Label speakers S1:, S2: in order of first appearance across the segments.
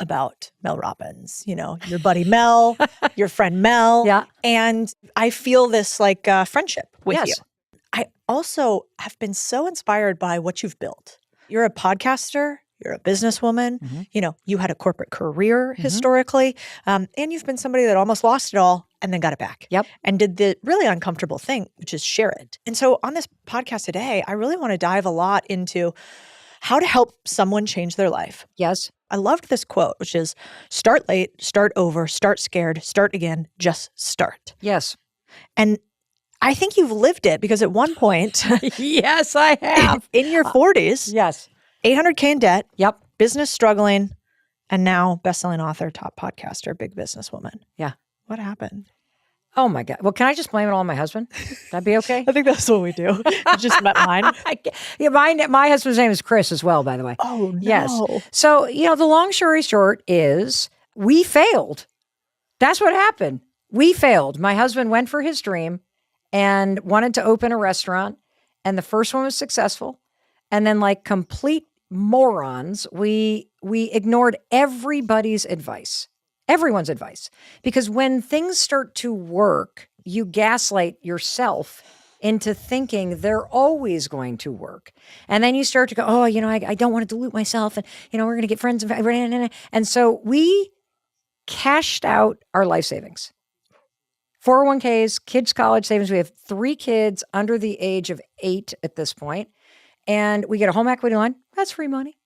S1: about Mel Robbins, your buddy Mel, your friend Mel.
S2: Yeah.
S1: And I feel this like friendship with
S2: Yes.
S1: you. I also have been so inspired by what you've built. You're a podcaster. You're a businesswoman. You had a corporate career historically. And you've been somebody that almost lost it all and then got it back.
S2: Yep.
S1: And did the really uncomfortable thing, which is share it. And so on this podcast today, I really want to dive a lot into how to help someone change their life.
S2: Yes.
S1: I loved this quote, which is start late, start over, start scared, start again, just start.
S2: Yes.
S1: And I think you've lived it because at one point
S2: Yes, I have.
S1: in your 40s,
S2: Yes.
S1: 800K in debt,
S2: Yep.
S1: business struggling, and now best-selling author, top podcaster, big businesswoman.
S2: Yeah.
S1: What happened?
S2: Oh my God. Well, can I just blame it all on my husband? That'd be okay?
S1: I think that's what we do. You just met mine.
S2: Yeah, my husband's name is Chris as well, by the way.
S1: Oh, no.
S2: Yes. So, the long story short is we failed. That's what happened. We failed. My husband went for his dream and wanted to open a restaurant. And the first one was successful. And then like complete morons, we ignored everybody's advice. Everyone's advice. Because when things start to work, you gaslight yourself into thinking they're always going to work. And then you start to go, oh, I don't want to dilute myself. And, we're going to get friends. And so we cashed out our life savings. 401ks, kids' college savings. We have 3 kids under the age of 8 at this point. And we get a home equity line. That's free money.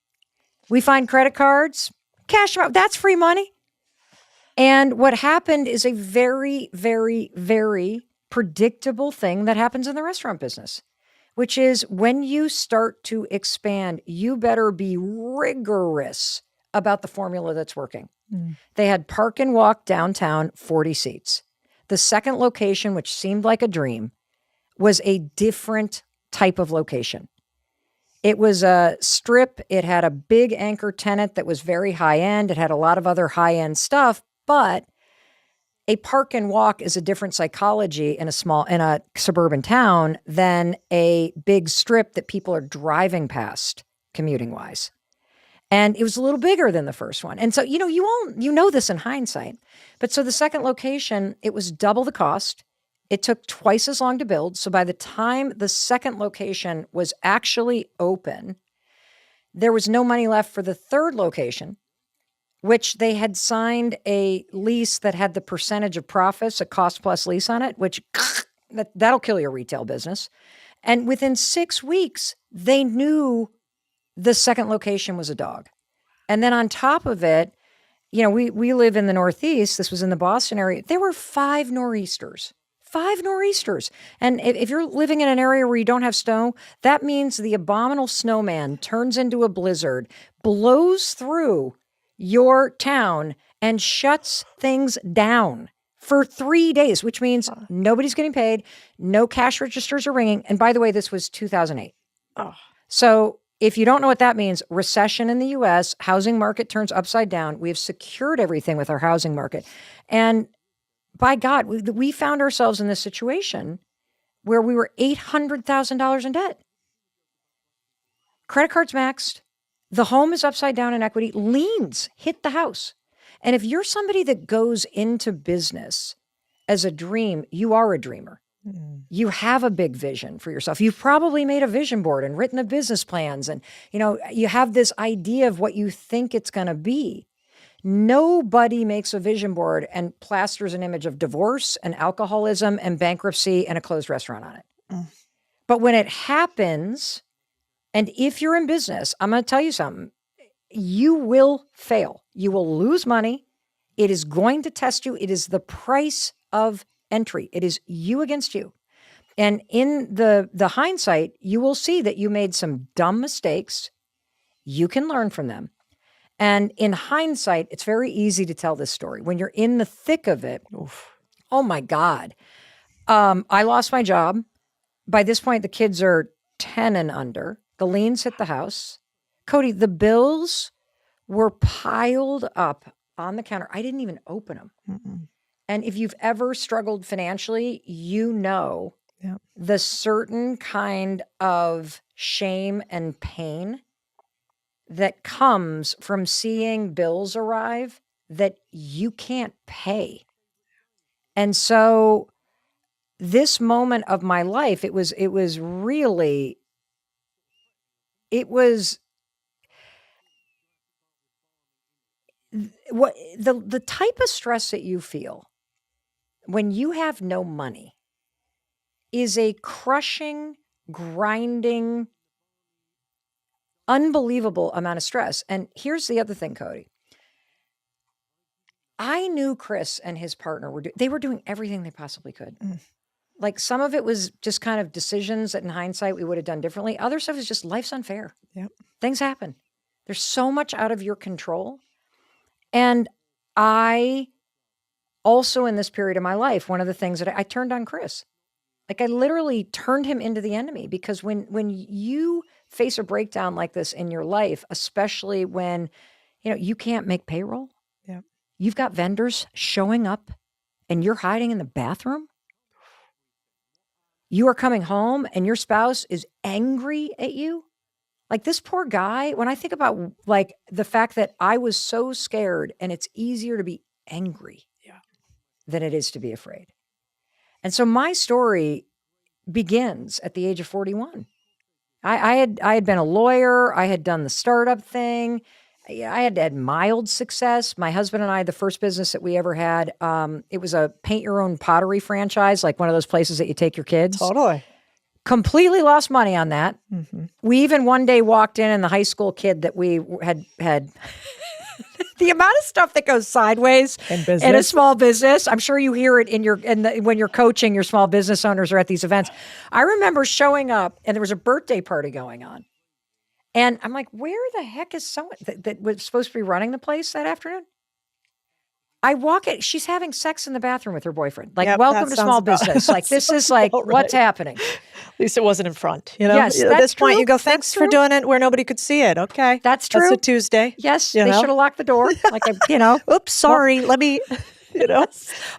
S2: We find credit cards, cash them out. That's free money. And what happened is a very, very, very predictable thing that happens in the restaurant business, which is when you start to expand, you better be rigorous about the formula that's working. They had park and walk downtown, 40 seats. The second location, which seemed like a dream, was a different type of location. It was a strip. It had a big anchor tenant that was very high end. It had a lot of other high end stuff, but a park and walk is a different psychology in a suburban town than a big strip that people are driving past commuting wise. And it was a little bigger than the first one. And so, you know this in hindsight. But so the second location, it was double the cost. It took twice as long to build. So by the time the second location was actually open, there was no money left for the third location, which they had signed a lease that had the percentage of profits, a cost plus lease on it, which that'll kill your retail business. And within 6 weeks, they knew the second location was a dog. And then on top of it, we live in the Northeast. This was in the Boston area. There were 5 nor'easters. 5 nor'easters. And if you're living in an area where you don't have snow, that means the abominable snowman turns into a blizzard, blows through your town, and shuts things down for 3 days, which means nobody's getting paid, no cash registers are ringing. And by the way, this was 2008.
S1: Oh.
S2: So if you don't know what that means, recession in the U.S., housing market turns upside down. We have secured everything with our housing market. And by God, we found ourselves in this situation where we were $800,000 in debt. Credit cards maxed. The home is upside down in equity. Liens hit the house. And if you're somebody that goes into business as a dream, you are a dreamer. You have a big vision for yourself. You've probably made a vision board and written the business plans. And, you have this idea of what you think it's going to be. Nobody makes a vision board and plasters an image of divorce and alcoholism and bankruptcy and a closed restaurant on it. But when it happens, and if you're in business, I'm going to tell you something, you will fail. You will lose money. It is going to test you. It is the price of entry. It is you against you. And in the hindsight, you will see that you made some dumb mistakes. You can learn from them. And in hindsight, it's very easy to tell this story. When you're in the thick of it, oh my God. I lost my job. By this point, the kids are 10 and under. The liens hit the house. Cody, the bills were piled up on the counter. I didn't even open them.
S1: Mm-mm.
S2: And if you've ever struggled financially, the certain kind of shame and pain that comes from seeing bills arrive that you can't pay. And so this moment of my life, it was really, it was what the type of stress that you feel when you have no money is a crushing, grinding, unbelievable amount of stress. And here's the other thing, Cody. I knew Chris and his partner they were doing everything they possibly could. Like some of it was just kind of decisions that in hindsight we would have done differently. Other stuff is just life's unfair.
S1: Yep.
S2: Things happen. There's so much out of your control. And I also in this period of my life, one of the things that I turned on Chris. Like I literally turned him into the enemy because when you face a breakdown like this in your life, especially when, you can't make payroll.
S1: Yeah.
S2: You've got vendors showing up and you're hiding in the bathroom. You are coming home and your spouse is angry at you. Like this poor guy, when I think about like the fact that I was so scared and it's easier to be angry than it is to be afraid. And so my story begins at the age of 41. I had been a lawyer. I had done the startup thing. I had mild success. My husband and I, the first business that we ever had, it was a paint your own pottery franchise, like one of those places that you take your kids.
S1: Totally.
S2: Completely lost money on that.
S1: Mm-hmm.
S2: We even one day walked in and the high school kid that we had the amount of stuff that goes sideways in a small business. I'm sure you hear it when you're coaching your small business owners or at these events. I remember showing up and there was a birthday party going on. And I'm like, where the heck is someone that was supposed to be running the place that afternoon? I walk in, she's having sex in the bathroom with her boyfriend. Like, welcome to small business. Like, this is like, what's happening?
S1: At least it wasn't in front.
S2: Yes,
S1: at this point,
S2: true.
S1: you go, thanks for doing it where nobody could see it. Okay.
S2: That's true.
S1: That's a Tuesday.
S2: Yes, they should have locked the door. Like,
S1: oops, sorry. Let me,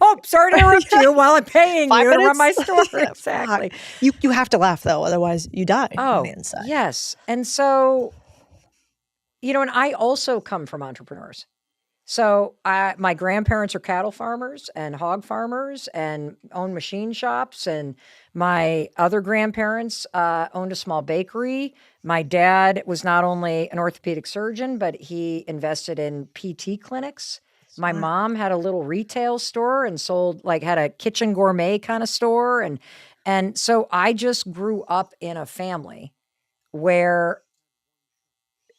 S2: Oh, sorry to interrupt you while I'm paying
S1: 5
S2: you
S1: minutes?
S2: to run my store. Exactly.
S1: You have to laugh, though. Otherwise, you die on the inside.
S2: Yes. And so, and I also come from entrepreneurs. So my grandparents are cattle farmers and hog farmers and own machine shops. And my other grandparents owned a small bakery. My dad was not only an orthopedic surgeon, but he invested in PT clinics. My mom had a little retail store and had a kitchen gourmet kind of store. And so I just grew up in a family where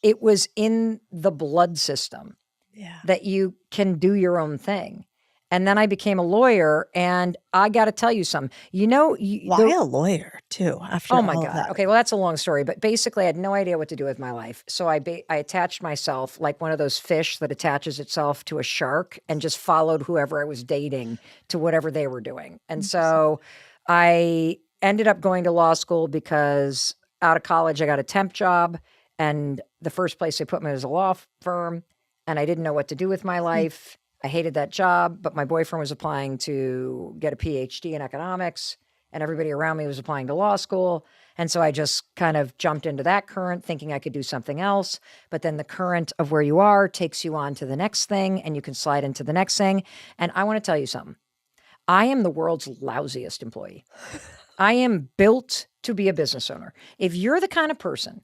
S2: it was in the blood system.
S1: Yeah.
S2: That you can do your own thing. And then I became a lawyer, and I got to tell you something.
S1: Why a lawyer too? After
S2: oh my
S1: all
S2: God.
S1: that?
S2: Okay, well that's a long story, but basically I had no idea what to do with my life. So I attached myself like one of those fish that attaches itself to a shark and just followed whoever I was dating to whatever they were doing. And so I ended up going to law school because out of college I got a temp job, and the first place they put me was a law firm. And I didn't know what to do with my life. I hated that job, but my boyfriend was applying to get a PhD in economics, and everybody around me was applying to law school. And so I just kind of jumped into that current thinking I could do something else. But then the current of where you are takes you on to the next thing, and you can slide into the next thing. And I want to tell you something. I am the world's lousiest employee. I am built to be a business owner. If you're the kind of person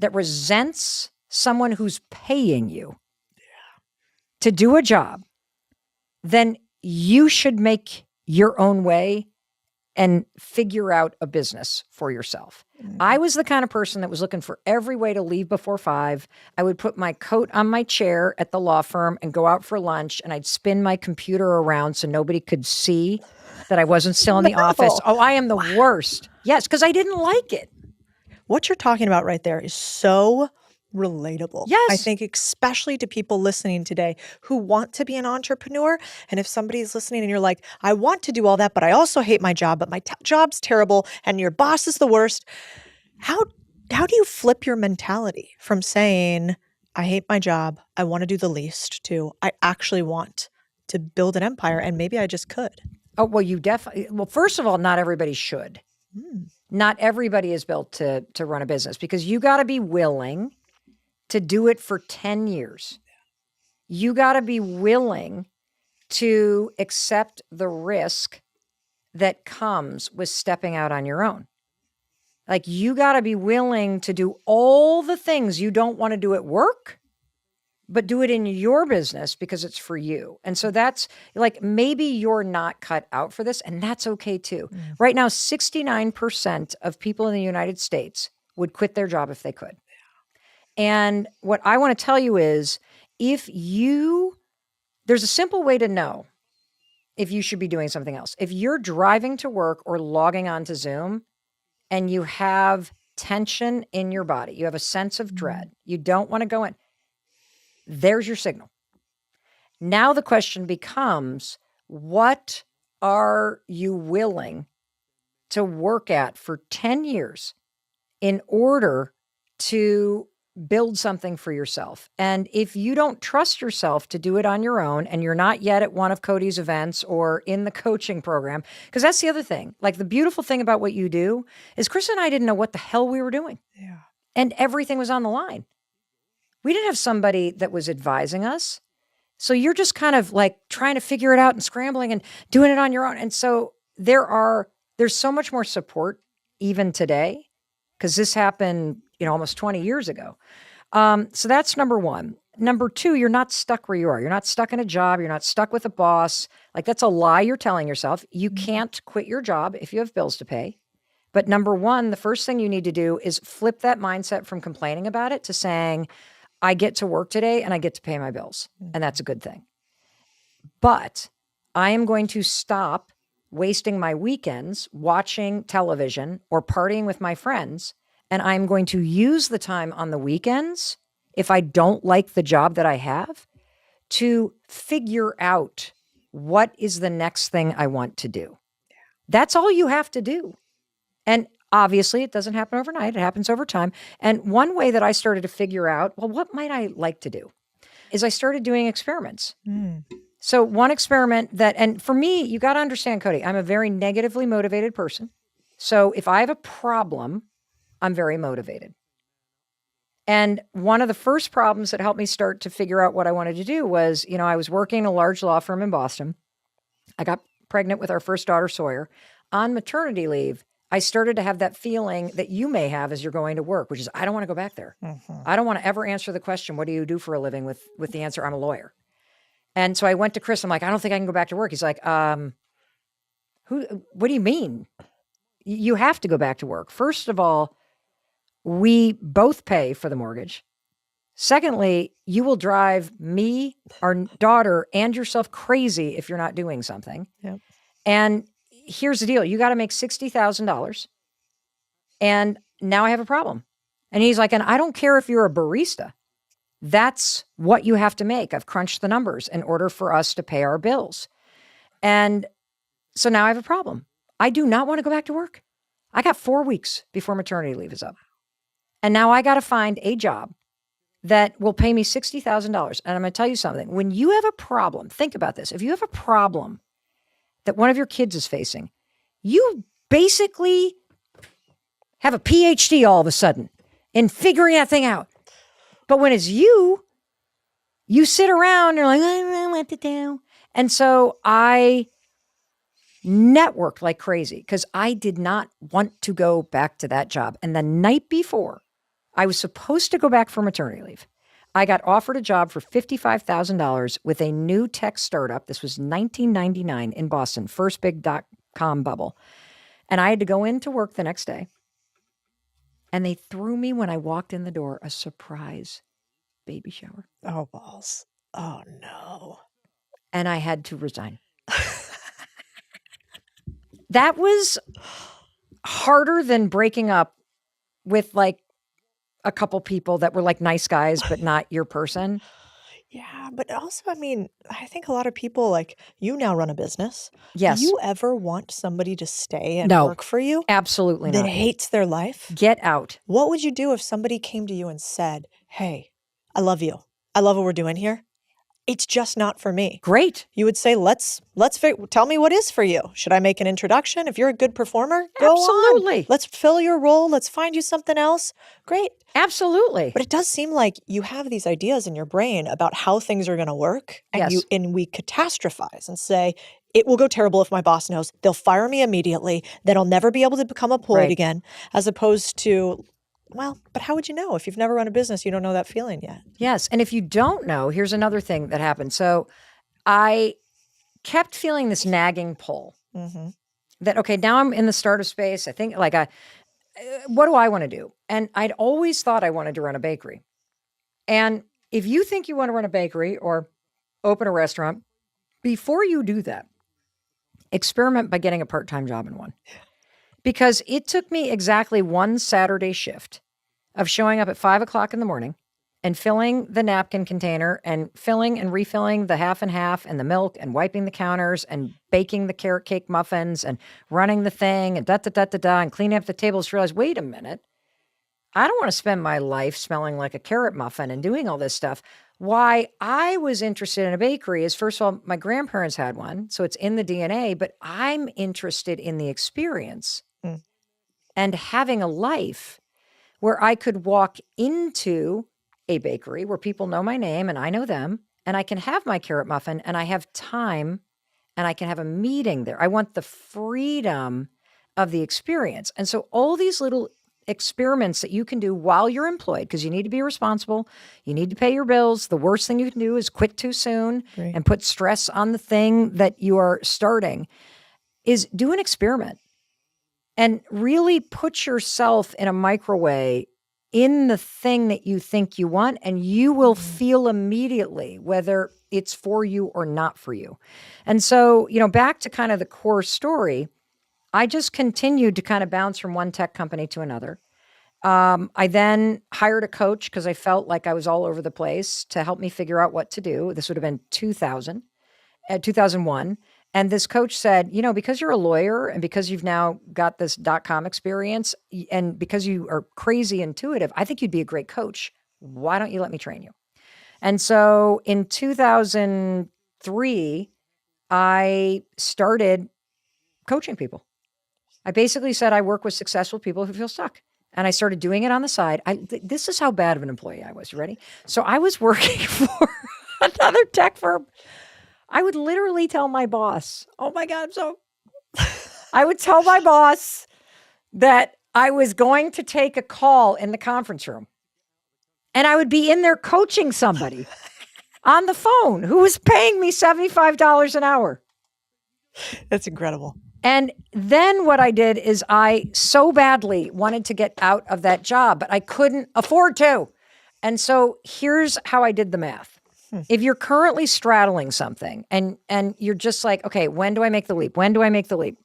S2: that resents someone who's paying you to do a job, then you should make your own way and figure out a business for yourself. I was the kind of person that was looking for every way to leave before 5. I would put my coat on my chair at the law firm and go out for lunch, and I'd spin my computer around so nobody could see that I wasn't still in the office. Oh, I am the worst. Yes, because I didn't like it.
S1: What you're talking about right there is so relatable.
S2: Yes.
S1: I think especially to people listening today who want to be an entrepreneur. And if somebody's listening and you're like, I want to do all that, but I also hate my job, but my job's terrible and your boss is the worst. How do you flip your mentality from saying, I hate my job, I want to do the least, to I actually want to build an empire and maybe I just could?
S2: Oh, well, first of all, not everybody should. Not everybody is built to run a business, because you got to be willing to do it for 10 years. You got to be willing to accept the risk that comes with stepping out on your own. Like, you got to be willing to do all the things you don't want to do at work, but do it in your business because it's for you. And so that's like, maybe you're not cut out for this, and that's okay too. Right now, 69% of people in the United States would quit their job if they could. And what I want to tell you is, there's a simple way to know if you should be doing something else. If you're driving to work or logging on to Zoom and you have tension in your body, you have a sense of dread, you don't want to go in, there's your signal. Now the question becomes, what are you willing to work at for 10 years in order to build something for yourself? And if you don't trust yourself to do it on your own, and you're not yet at one of Codie's events or in the coaching program, because that's the other thing. Like, the beautiful thing about what you do is Chris and I didn't know what the hell we were doing.
S1: Yeah.
S2: And everything was on the line. We didn't have somebody that was advising us. So you're just kind of like trying to figure it out and scrambling and doing it on your own. And so there's so much more support even today, because this happened, almost 20 years ago. So that's number one. Number two, you're not stuck where you are. You're not stuck in a job. You're not stuck with a boss. Like, that's a lie you're telling yourself. You can't quit your job if you have bills to pay. But number one, the first thing you need to do is flip that mindset from complaining about it to saying, I get to work today and I get to pay my bills. And that's a good thing. But I am going to stop wasting my weekends watching television or partying with my friends. And I'm going to use the time on the weekends, if I don't like the job that I have, to figure out what is the next thing I want to do. That's all you have to do. And obviously, it doesn't happen overnight. It happens over time. And one way that I started to figure out, well, what might I like to do, is I started doing experiments. So one experiment and for me, you got to understand, Codie, I'm a very negatively motivated person. So if I have a problem, I'm very motivated. And one of the first problems that helped me start to figure out what I wanted to do was, I was working in a large law firm in Boston. I got pregnant with our first daughter, Sawyer. On maternity leave, I started to have that feeling that you may have as you're going to work, which is, I don't want to go back there. I don't want to ever answer the question, what do you do for a living, with the answer, I'm a lawyer. And so I went to Chris. I'm like, I don't think I can go back to work. He's like, what do you mean? You have to go back to work. First of all, we both pay for the mortgage. Secondly, you will drive me, our daughter, and yourself crazy if you're not doing something.
S1: Yep.
S2: And here's the deal. You got to make $60,000. And now I have a problem. And he's like, and I don't care if you're a barista. That's what you have to make. I've crunched the numbers in order for us to pay our bills. And so now I have a problem. I do not want to go back to work. I got 4 weeks before maternity leave is up. And now I got to find a job that will pay me $60,000. And I'm going to tell you something. When you have a problem, think about this. If you have a problem that one of your kids is facing, you basically have a PhD all of a sudden in figuring that thing out. But when it's you sit around, you're like, I don't know what to do. And so I networked like crazy because I did not want to go back to that job. And the night before I was supposed to go back for maternity leave, I got offered a job for $55,000 with a new tech startup. This was 1999 in Boston, first big .com bubble. And I had to go into work the next day. And they threw me, when I walked in the door, a surprise baby shower.
S1: Oh, balls. Oh, no.
S2: And I had to resign. That was harder than breaking up with like a couple people that were like nice guys, but not your person.
S1: Yeah, but also, I mean, I think a lot of people, like, you now run a business.
S2: Yes.
S1: Do you ever want somebody to stay and
S2: No,
S1: work for you
S2: absolutely
S1: that
S2: not.
S1: hates their life?
S2: Get out.
S1: What would you do if somebody came to you and said, hey, I love you. I love what we're doing here. it's just not for me.
S2: Great.
S1: You would say, tell me what is for you. Should I make an introduction? If you're a good performer, go
S2: Absolutely.
S1: on. Let's fill your role. Let's find you something else. Great.
S2: Absolutely.
S1: But it does seem like you have these ideas in your brain about how things are going to work. And
S2: Yes.
S1: we catastrophize and say, it will go terrible if my boss knows. They'll fire me immediately. Then I'll never be able to become employed again. As opposed to, well, but how would you know? If you've never run a business, you don't know that feeling yet.
S2: Yes. And if you don't know, here's another thing that happened. So I kept feeling this nagging pull that, okay, now I'm in the startup space. I think like, what do I want to do? And I'd always thought I wanted to run a bakery. And if you think you want to run a bakery or open a restaurant, before you do that, experiment by getting a part-time job in one. Because it took me exactly one Saturday shift of showing up at 5 o'clock in the morning and filling the napkin container and filling and refilling the half and half and the milk and wiping the counters and baking the carrot cake muffins and running the thing and and cleaning up the tables to realize, wait a minute, I don't want to spend my life smelling like a carrot muffin and doing all this stuff. Why I was interested in a bakery is, first of all, my grandparents had one, so it's in the DNA, but I'm interested in the experience and having a life where I could walk into a bakery where people know my name and I know them, and I can have my carrot muffin and I have time and I can have a meeting there. I want the freedom of the experience. And so all these little experiments that you can do while you're employed, because you need to be responsible, you need to pay your bills. The worst thing you can do is quit too soon and put stress on the thing that you are starting, is do an experiment and really put yourself in a micro way in the thing that you think you want, and you will feel immediately whether it's for you or not for you. And so, back to kind of the core story, I just continued to kind of bounce from one tech company to another. I then hired a coach because I felt like I was all over the place to help me figure out what to do. This would have been 2001. And this coach said, because you're a lawyer and because you've now got this .com experience and because you are crazy intuitive, I think you'd be a great coach. Why don't you let me train you? And so in 2003, I started coaching people. I basically said I work with successful people who feel stuck. And I started doing it on the side. This is how bad of an employee I was. You ready? So I was working for another tech firm. I would literally tell my boss, oh my God, I would tell my boss that I was going to take a call in the conference room. And I would be in there coaching somebody on the phone who was paying me $75 an hour.
S1: That's incredible.
S2: And then what I did is I so badly wanted to get out of that job, but I couldn't afford to. And so here's how I did the math. If you're currently straddling something and you're just like, okay, when do I make the leap? When do I make the leap?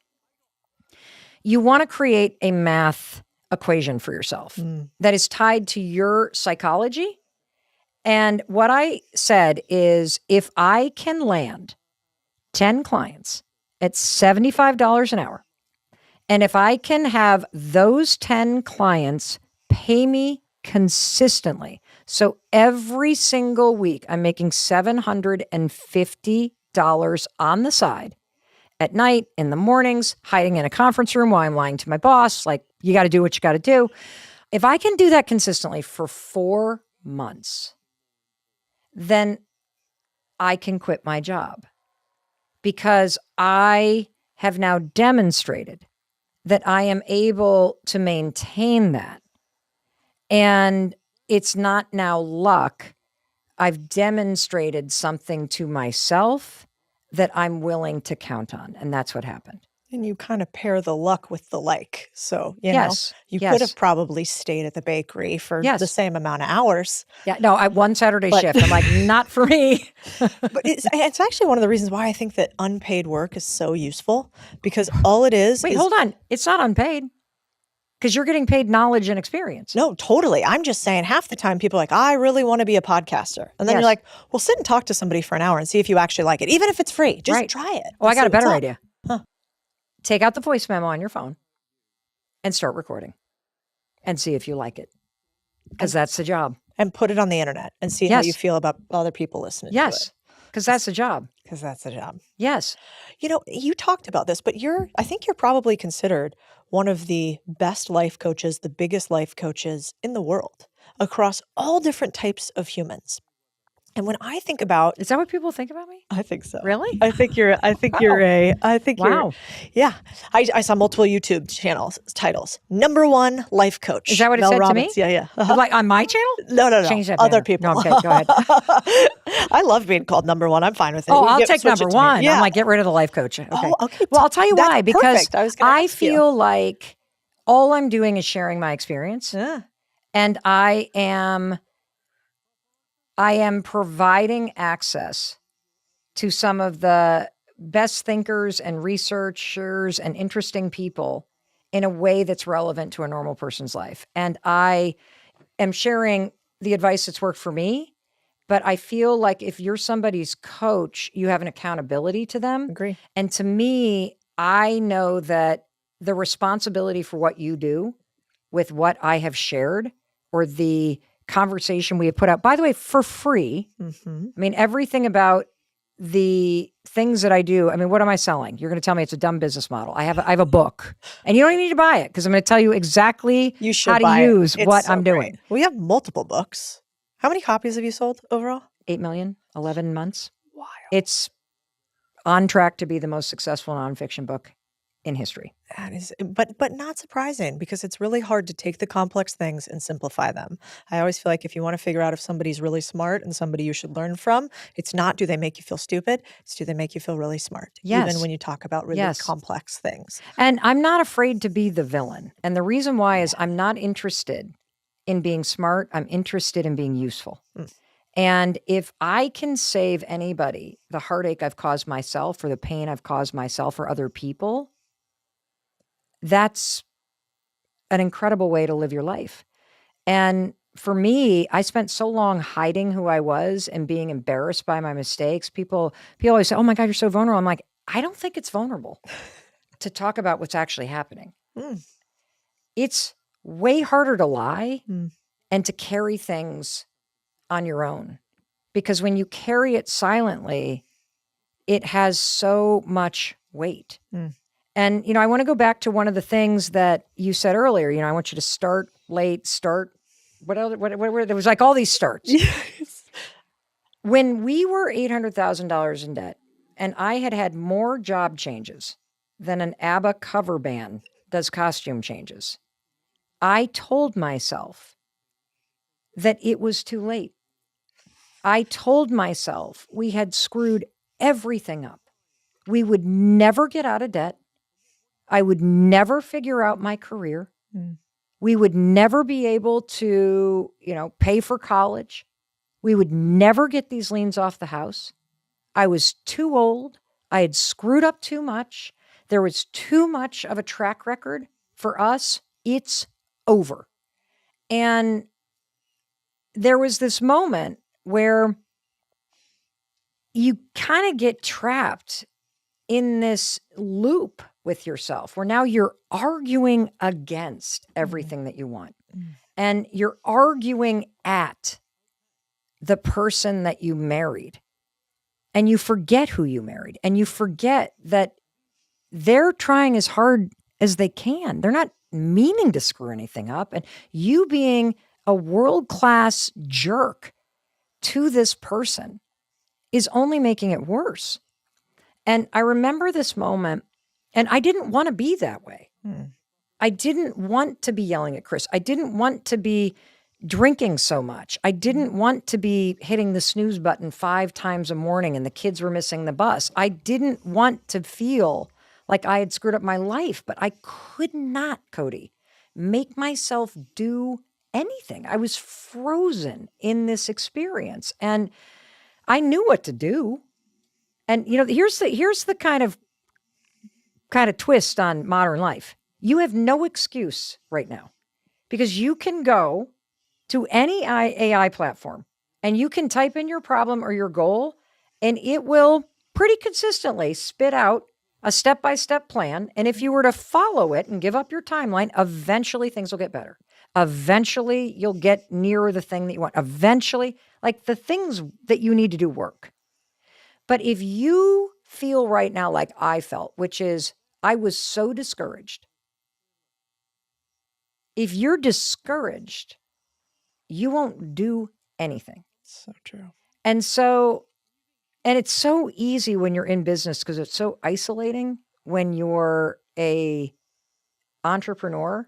S2: You want to create a math equation for yourself that is tied to your psychology. And what I said is, if I can land 10 clients at $75 an hour, and if I can have those 10 clients pay me consistently, so every single week I'm making $750 on the side, at night, in the mornings, hiding in a conference room while I'm lying to my boss, like, you got to do what you got to do. If I can do that consistently for 4 months, then I can quit my job, because I have now demonstrated that I am able to maintain that. And it's not now luck. I've demonstrated something to myself that I'm willing to count on. And that's what happened.
S1: And you kind of pair the luck with the like. So, you
S2: Yes.
S1: could have probably stayed at the bakery for the same amount of hours.
S2: Yeah, no, one Saturday shift. I'm like, not for me.
S1: But it's actually one of the reasons why I think that unpaid work is so useful, because all it is—
S2: Wait, hold on. It's not unpaid, because you're getting paid knowledge and experience.
S1: No, totally. I'm just saying, half the time people are like, I really want to be a podcaster. And then you're like, well, sit and talk to somebody for an hour and see if you actually like it. Even if it's free, just try it.
S2: Oh, I got a better idea. Take out the voice memo on your phone and start recording and see if you like it, because that's the job.
S1: And put it on the internet and see how you feel about other people listening to it.
S2: Because that's the job.
S1: Because that's the job.
S2: Yes.
S1: You know, you talked about this, but I think you're probably considered one of the best life coaches, the biggest life coaches in the world across all different types of humans. And when I think about,
S2: Is that what people think about me?
S1: I think so.
S2: Really?
S1: I think you're
S2: Wow.
S1: yeah. I saw multiple YouTube channels titles. Number one life coach.
S2: Is that what it
S1: Mel
S2: said
S1: Robbins.
S2: to me?
S1: Yeah, yeah.
S2: Like on my channel?
S1: No.
S2: Change that
S1: Other
S2: banner.
S1: people.
S2: No, okay, go ahead.
S1: I love being called number one. I'm fine with it.
S2: Oh,
S1: You
S2: I'll
S1: get-
S2: take
S1: switch it
S2: number
S1: to me.
S2: one.
S1: Yeah.
S2: I'm like, get rid of the life coach. Okay.
S1: Oh, okay.
S2: Well, I'll tell you
S1: That's
S2: why. Because
S1: perfect. I was gonna ask you.
S2: feel like all I'm doing is sharing my experience.
S1: Yeah.
S2: And I am providing access to some of the best thinkers and researchers and interesting people in a way that's relevant to a normal person's life. And I am sharing the advice that's worked for me, but I feel like if you're somebody's coach, you have an accountability to them.
S1: Agree.
S2: And to me, I know that the responsibility for what you do with what I have shared or the conversation we have put out, by the way, for free.
S1: Mm-hmm.
S2: I mean, everything about the things that I do. I mean, what am I selling? You're going to tell me it's a dumb business model. I have a book, and you don't even need to buy it because I'm going to tell you exactly
S1: You should
S2: how to
S1: buy
S2: use
S1: it. It's
S2: what
S1: so
S2: I'm doing.
S1: great. We have multiple books. How many copies have you sold overall?
S2: 8 million, 11 months.
S1: Wild.
S2: It's on track to be the most successful nonfiction book in history.
S1: That is, but not surprising because it's really hard to take the complex things and simplify them. I always feel like if you want to figure out if somebody's really smart and somebody you should learn from, it's not do they make you feel stupid, it's do they make you feel really smart,
S2: Yes.
S1: even when you talk about really
S2: Yes.
S1: complex things.
S2: And I'm not afraid to be the villain. And the reason why is I'm not interested in being smart. I'm interested in being useful.
S1: Mm.
S2: And if I can save anybody the heartache I've caused myself or the pain I've caused myself or other people, that's an incredible way to live your life. And for me, I spent so long hiding who I was and being embarrassed by my mistakes. People always say, "Oh my God, you're so vulnerable." I'm like, I don't think it's vulnerable to talk about what's actually happening.
S1: Mm.
S2: It's way harder to lie
S1: Mm.
S2: and to carry things on your own. Because when you carry it silently, it has so much weight.
S1: Mm.
S2: And, I want to go back to one of the things that you said earlier. I want you to start late, there was like all these starts.
S1: Yes.
S2: When we were $800,000 in debt and I had more job changes than an ABBA cover band does costume changes, I told myself that it was too late. I told myself we had screwed everything up. We would never get out of debt. I would never figure out my career.
S1: Mm.
S2: We would never be able to, pay for college. We would never get these liens off the house. I was too old. I had screwed up too much. There was too much of a track record for us. It's over. And there was this moment where you kind of get trapped in this loop with yourself where now you're arguing against everything that you want.
S1: Mm.
S2: And you're arguing at the person that you married. And you forget who you married. And you forget that they're trying as hard as they can. They're not meaning to screw anything up. And you being a world-class jerk to this person is only making it worse. And I remember this moment, and I didn't want to be that way.
S1: Mm.
S2: I didn't want to be yelling at Chris. I didn't want to be drinking so much. I didn't want to be hitting the snooze button 5 times a morning and the kids were missing the bus. I didn't want to feel like I had screwed up my life, but I could not, Codie, make myself do anything. I was frozen in this experience and I knew what to do. And here's the kind of twist on modern life. You have no excuse right now because you can go to any AI platform and you can type in your problem or your goal and it will pretty consistently spit out a step-by-step plan. And if you were to follow it and give up your timeline, eventually things will get better. Eventually you'll get nearer the thing that you want. Eventually, like the things that you need to do work. But if you feel right now like I felt, which is I was so discouraged. If you're discouraged, you won't do anything.
S1: So true.
S2: And it's so easy when you're in business because it's so isolating when you're a entrepreneur.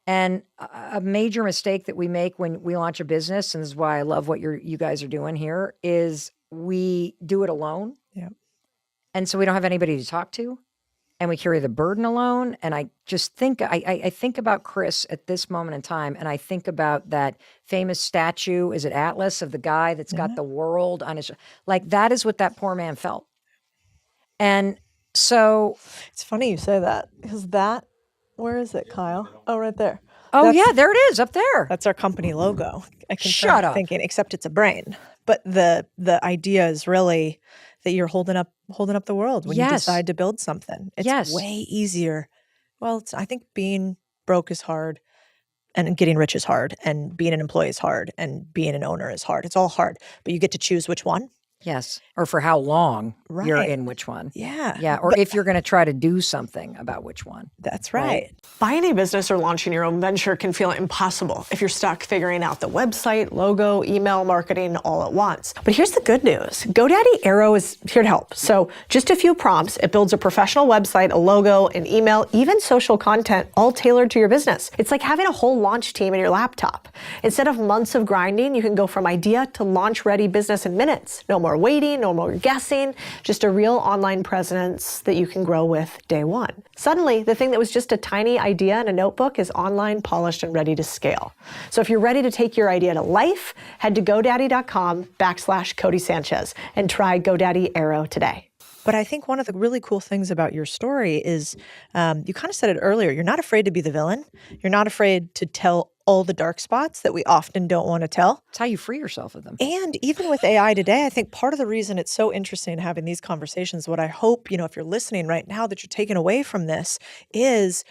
S2: And a major mistake that we make when we launch a business, and this is why I love what you guys are doing here, is we do it alone.
S1: Yeah.
S2: And so we don't have anybody to talk to, and we carry the burden alone. And I just think, I think about Chris at this moment in time, and I think about that famous statue, is it Atlas, of the guy that's got the world on his, like that is what that poor man felt. And so.
S1: It's funny you say that, because where is it, Kyle? Oh, right there.
S2: Oh, yeah, there it is, up there.
S1: That's our company logo. I can
S2: Shut up.
S1: Thinking, except it's a brain. But the idea is really that you're holding up the world when you decide to build something. It's way easier. Well, I think being broke is hard, and getting rich is hard, and being an employee is hard, and being an owner is hard. It's all hard, but you get to choose which one.
S2: Yes. Or for how long you're in which one.
S1: Yeah.
S2: Yeah. Or if you're going to try to do something about which one.
S1: That's right.
S3: Buying a business or launching your own venture can feel impossible if you're stuck figuring out the website, logo, email, marketing all at once. But here's the good news. GoDaddy Aero is here to help. So just a few prompts, it builds a professional website, a logo, an email, even social content, all tailored to your business. It's like having a whole launch team in your laptop. Instead of months of grinding, you can go from idea to launch-ready business in minutes. No more waiting, no more guessing, just a real online presence that you can grow with day one. Suddenly, the thing that was just a tiny idea in a notebook is online, polished, and ready to scale. So if you're ready to take your idea to life, head to godaddy.com/Codie Sanchez and try GoDaddy Aero today.
S1: But I think one of the really cool things about your story is, you kind of said it earlier, you're not afraid to be the villain. You're not afraid to tell all the dark spots that we often don't want to tell.
S2: It's how you free yourself of them.
S1: And even with AI today, I think part of the reason it's so interesting having these conversations, what I hope, if you're listening right now, that you're taking away from this is,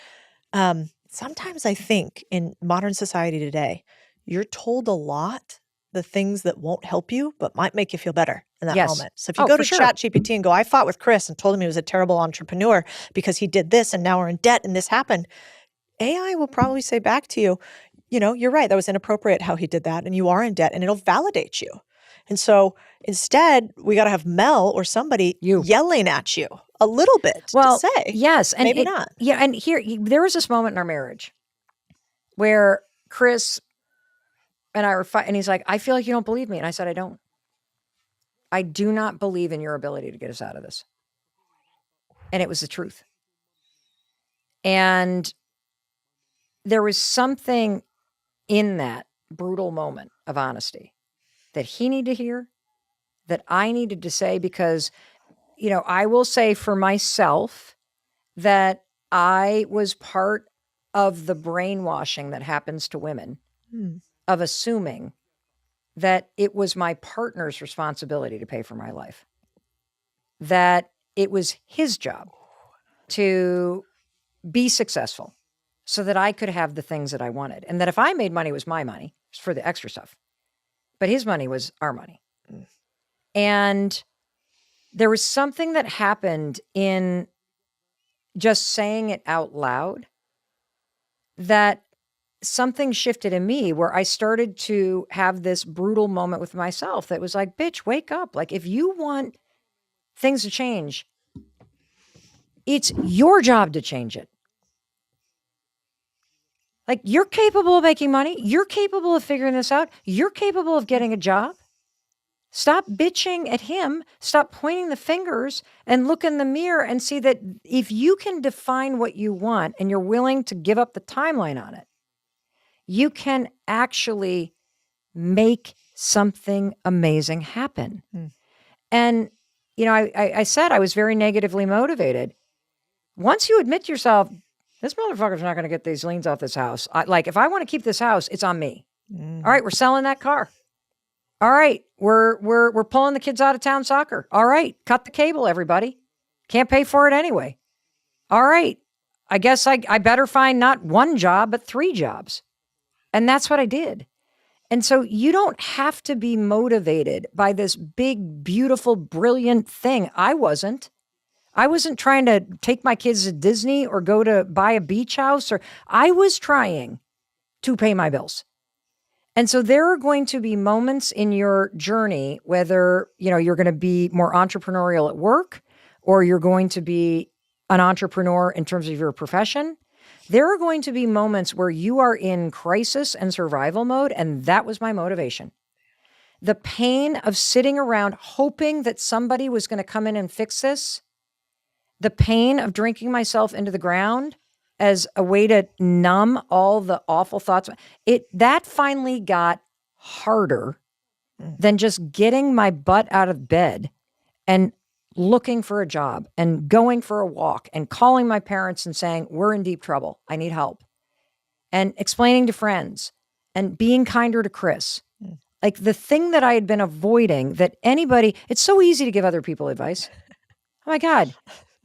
S1: sometimes I think in modern society today, you're told a lot, the things that won't help you, but might make you feel better in that moment. So if you go to ChatGPT and go, I fought with Chris and told him he was a terrible entrepreneur because he did this and now we're in debt and this happened, AI will probably say back to you, you're right, that was inappropriate how he did that and you are in debt, and it'll validate you. And so instead, we got to have Mel or somebody yelling at you a little bit to say.
S2: Yes. And
S1: maybe not.
S2: Yeah. And there was this moment in our marriage where Chris and I were fighting, and he's like, I feel like you don't believe me. And I said, I don't. I do not believe in your ability to get us out of this. And it was the truth. And there was something in that brutal moment of honesty that he needed to hear, that I needed to say, because, I will say for myself that I was part of the brainwashing that happens to women of assuming that it was my partner's responsibility to pay for my life, that it was his job to be successful so that I could have the things that I wanted. And that if I made money, it was my money for the extra stuff. But his money was our money. And there was something that happened in just saying it out loud, that something shifted in me where I started to have this brutal moment with myself that was like, bitch, wake up. Like, if you want things to change, it's your job to change it. Like, you're capable of making money. You're capable of figuring this out. You're capable of getting a job. Stop bitching at him. Stop pointing the fingers and look in the mirror and see that if you can define what you want and you're willing to give up the timeline on it, you can actually make something amazing happen. And, I said I was very negatively motivated. Once you admit to yourself, this motherfucker's not going to get these liens off this house. If I want to keep this house, it's on me. All right, we're selling that car. All right, we're pulling the kids out of town soccer. All right, cut the cable, everybody. Can't pay for it anyway. All right, I guess I better find not one job, but 3 jobs. And that's what I did. And so you don't have to be motivated by this big, beautiful, brilliant thing. I wasn't trying to take my kids to Disney or go to buy a beach house, or I was trying to pay my bills. And so there are going to be moments in your journey, whether, you're going to be more entrepreneurial at work, or you're going to be an entrepreneur in terms of your profession. There are going to be moments where you are in crisis and survival mode. And that was my motivation. The pain of sitting around hoping that somebody was going to come in and fix this, the pain of drinking myself into the ground as a way to numb all the awful thoughts, that finally got harder than just getting my butt out of bed and looking for a job and going for a walk and calling my parents and saying, we're in deep trouble, I need help, and explaining to friends and being kinder to Chris. Like the thing that I had been avoiding, that it's so easy to give other people advice. Oh my God.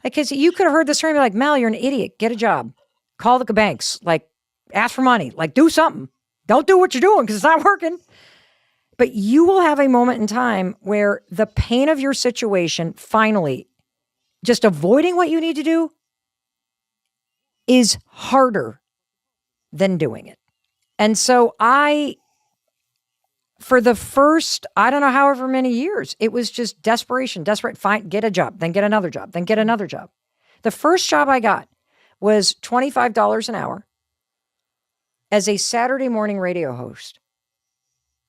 S2: Because you could have heard this story and be like, Mel, you're an idiot. Get a job. Call the banks. Like, ask for money. Like, do something. Don't do what you're doing because it's not working. But you will have a moment in time where the pain of your situation, finally, just avoiding what you need to do is harder than doing it. And so for the first, I don't know, however many years, it was just desperation, get a job, then get another job, then get another job. The first job I got was $25 an hour as a Saturday morning radio host.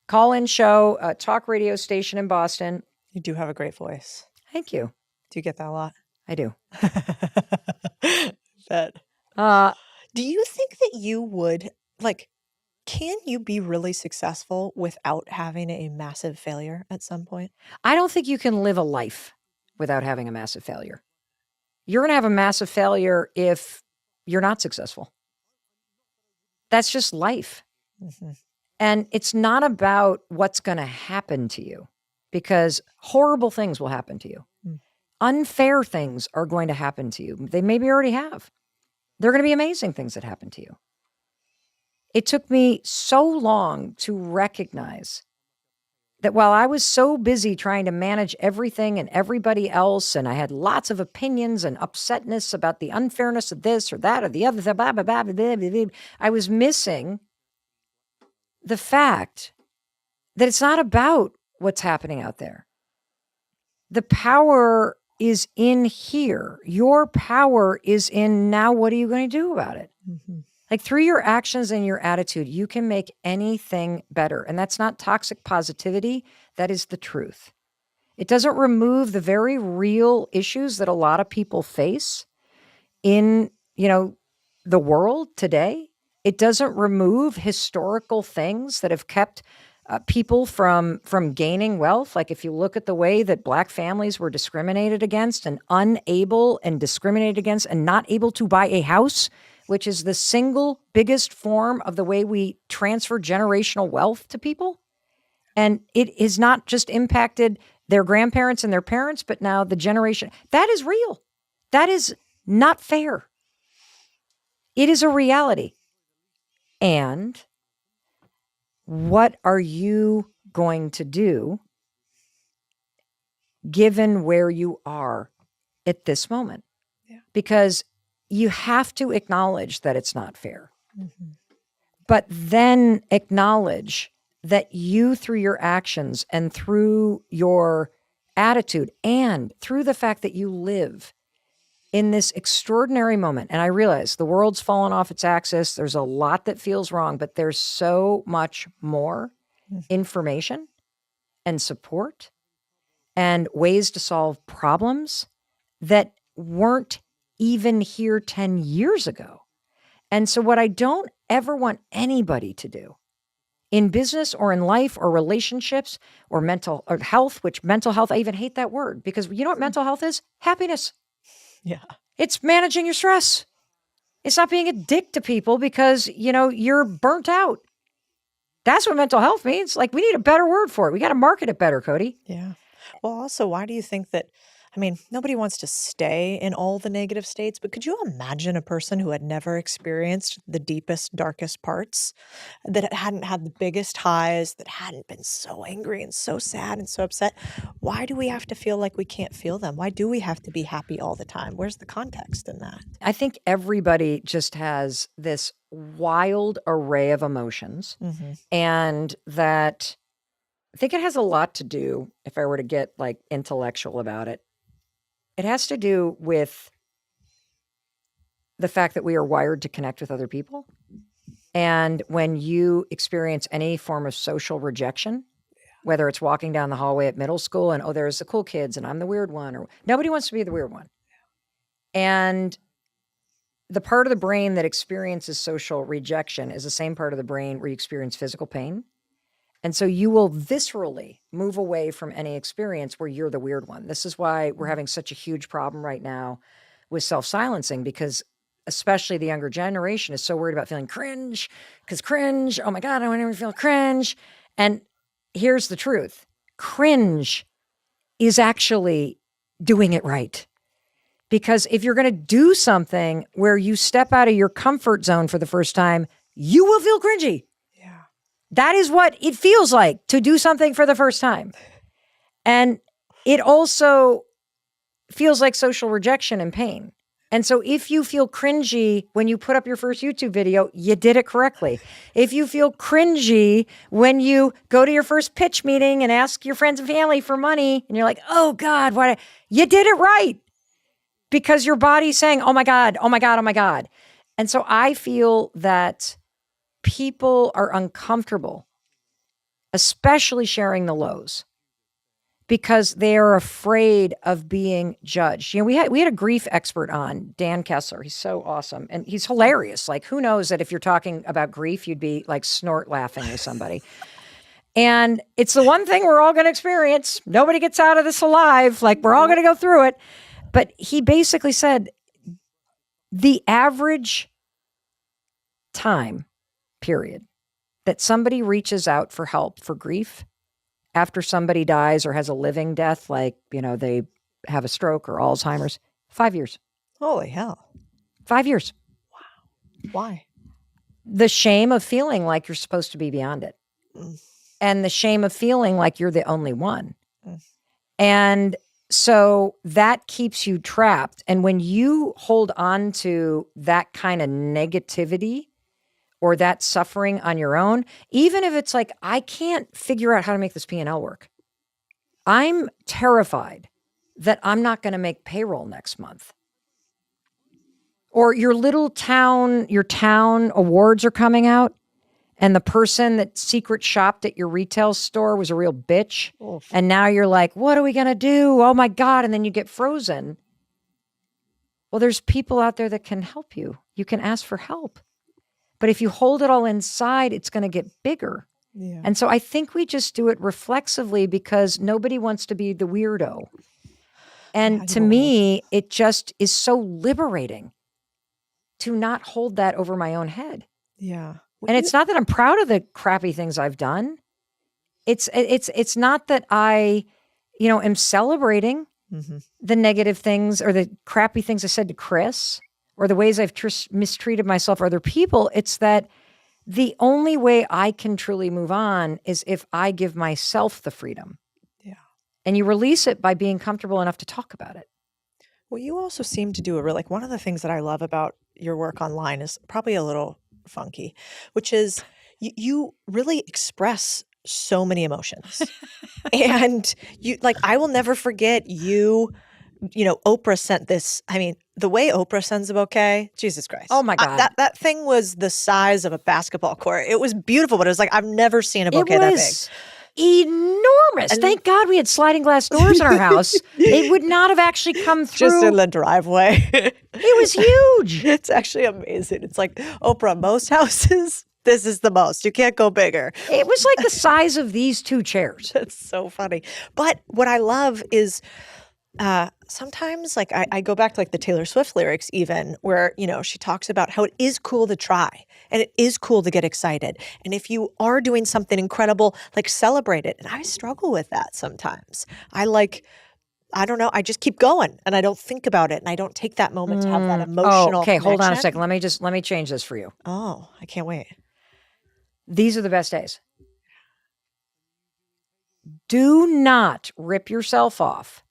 S2: Call-in show, a talk radio station in Boston.
S1: You do have a great voice.
S2: Thank you.
S1: Do you get that a lot?
S2: I do.
S1: Bet. Do you think that you would, can you be really successful without having a massive failure at some point?
S2: I don't think you can live a life without having a massive failure. You're going to have a massive failure if you're not successful. That's just life. Mm-hmm. And it's not about what's going to happen to you, because horrible things will happen to you. Unfair things are going to happen to you. They maybe already have. There are going to be amazing things that happen to you. It took me so long to recognize that while I was so busy trying to manage everything and everybody else, and I had lots of opinions and upsetness about the unfairness of this or that or the other, blah, blah, blah, blah, blah, blah, I was missing the fact that it's not about what's happening out there. The power is in here. Your power is in now. What are you going to do about it? Mm-hmm. Like through your actions and your attitude, you can make anything better. And that's not toxic positivity. That is the truth. It doesn't remove the very real issues that a lot of people face in, the world today. It doesn't remove historical things that have kept people from gaining wealth. Like if you look at the way that Black families were discriminated against and unable and discriminated against and not able to buy a house, which is the single biggest form of the way we transfer generational wealth to people. And it has not just impacted their grandparents and their parents, but now the generation. That is real. That is not fair. It is a reality. And what are you going to do given where you are at this moment? Yeah. Because you have to acknowledge that it's not fair. Mm-hmm. But then acknowledge that you, through your actions and through your attitude and through the fact that you live in this extraordinary moment. And I realize the world's fallen off its axis. There's a lot that feels wrong, but there's so much more information and support and ways to solve problems that weren't even here 10 years ago. And so what I don't ever want anybody to do in business or in life or relationships or mental or health, which mental health, I even hate that word, because you know what mental health is? Happiness.
S1: Yeah.
S2: It's managing your stress. It's not being a dick to people because, you're burnt out. That's what mental health means. Like, we need a better word for it. We got to market it better, Cody.
S1: Yeah. Well, also, why do you think that? I mean, nobody wants to stay in all the negative states, but could you imagine a person who had never experienced the deepest, darkest parts, that hadn't had the biggest highs, that hadn't been so angry and so sad and so upset? Why do we have to feel like we can't feel them? Why do we have to be happy all the time? Where's the context in that?
S2: I think everybody just has this wild array of emotions, and that I think it has a lot to do, if I were to get like intellectual about it, it has to do with the fact that we are wired to connect with other people. And when you experience any form of social rejection, whether it's walking down the hallway at middle school and, oh, there's the cool kids and I'm the weird one, or nobody wants to be the weird one. And the part of the brain that experiences social rejection is the same part of the brain where you experience physical pain. And so you will viscerally move away from any experience where you're the weird one. This is why we're having such a huge problem right now with self-silencing, because especially the younger generation is so worried about feeling cringe, because cringe, oh my God, I don't even feel cringe. And here's the truth. Cringe is actually doing it right. Because if you're going to do something where you step out of your comfort zone for the first time, you will feel cringy. That is what it feels like to do something for the first time. And it also feels like social rejection and pain. And so if you feel cringy when you put up your first YouTube video, you did it correctly. If you feel cringy when you go to your first pitch meeting and ask your friends and family for money, and you're like, oh God, why? You did it right. Because your body's saying, oh my God, oh my God, oh my God. And so I feel that people are uncomfortable, especially sharing the lows, because they are afraid of being judged. You know, we had a grief expert on, Dan Kessler. He's so awesome. And he's hilarious. Like, who knows that if you're talking about grief, you'd be like snort laughing with somebody. And it's the one thing we're all going to experience. Nobody gets out of this alive. Like, we're all going to go through it. But he basically said the average time period that somebody reaches out for help for grief after somebody dies or has a living death, like, you know, they have a stroke or Alzheimer's, 5 years.
S1: Holy hell.
S2: 5 years.
S1: Wow. Why?
S2: The shame of feeling like you're supposed to be beyond it. And the shame of feeling like you're the only one. And so that keeps you trapped. And when you hold on to that kind of negativity or that suffering on your own, even if it's like, I can't figure out how to make this P&L work. I'm terrified that I'm not going to make payroll next month. Or your little town, your town awards are coming out, and the person that secret shopped at your retail store was a real bitch. Oof. And now you're like, what are we going to do? Oh my God. And then you get frozen. Well, there's people out there that can help you. You can ask for help. But if you hold it all inside, it's going to get bigger. Yeah. And so I think we just do it reflexively because nobody wants to be the weirdo. And to me, it just is so liberating to not hold that over my own head.
S1: Yeah.
S2: And it's not that I'm proud of the crappy things I've done. It's not that I, am celebrating the negative things or the crappy things I said to Chris, or the ways I've mistreated myself or other people. It's that the only way I can truly move on is if I give myself the freedom. Yeah. And you release it by being comfortable enough to talk about it.
S1: Well, you also seem to do one of the things that I love about your work online is probably a little funky, which is you really express so many emotions. And I will never forget Oprah sent this. I mean, the way Oprah sends a bouquet, Jesus Christ.
S2: Oh my God.
S1: That thing was the size of a basketball court. It was beautiful, but it was like, I've never seen a bouquet that big.
S2: Enormous. And thank God we had sliding glass doors in our house. It would not have actually come through.
S1: Just in the driveway.
S2: It was huge.
S1: It's actually amazing. It's like, Oprah, most houses, this is the most. You can't go bigger.
S2: It was like the size of these two chairs.
S1: That's so funny. But what I love is Sometimes like I go back to like the Taylor Swift lyrics even where, she talks about how it is cool to try and it is cool to get excited. And if you are doing something incredible, like celebrate it. And I struggle with that sometimes. I don't know, I just keep going and I don't think about it and I don't take that moment to have that emotional
S2: okay. Hold on a
S1: connection.
S2: second. Let me change this for you.
S1: Oh, I can't wait.
S2: These are the best days. Do not rip yourself off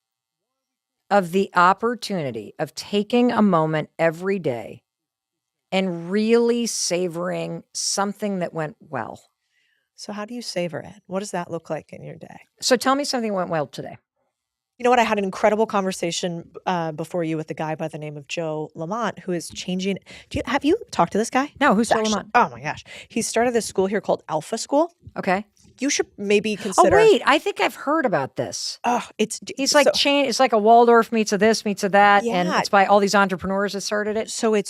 S2: of the opportunity of taking a moment every day and really savoring something that went well.
S1: So how do you savor it? What does that look like in your day?
S2: So tell me something went well today.
S1: You know what? I had an incredible conversation before you with a guy by the name of Joe Lamont, who is changing. Have you talked to this guy?
S2: No, who's Joe Lamont?
S1: Oh my gosh. He started this school here called Alpha School.
S2: Okay.
S1: You should maybe consider.
S2: Oh, wait. I think I've heard about this.
S1: Oh,
S2: He's like it's like a Waldorf meets a this, meets a that.
S1: Yeah.
S2: And it's by all these entrepreneurs that started it.
S1: So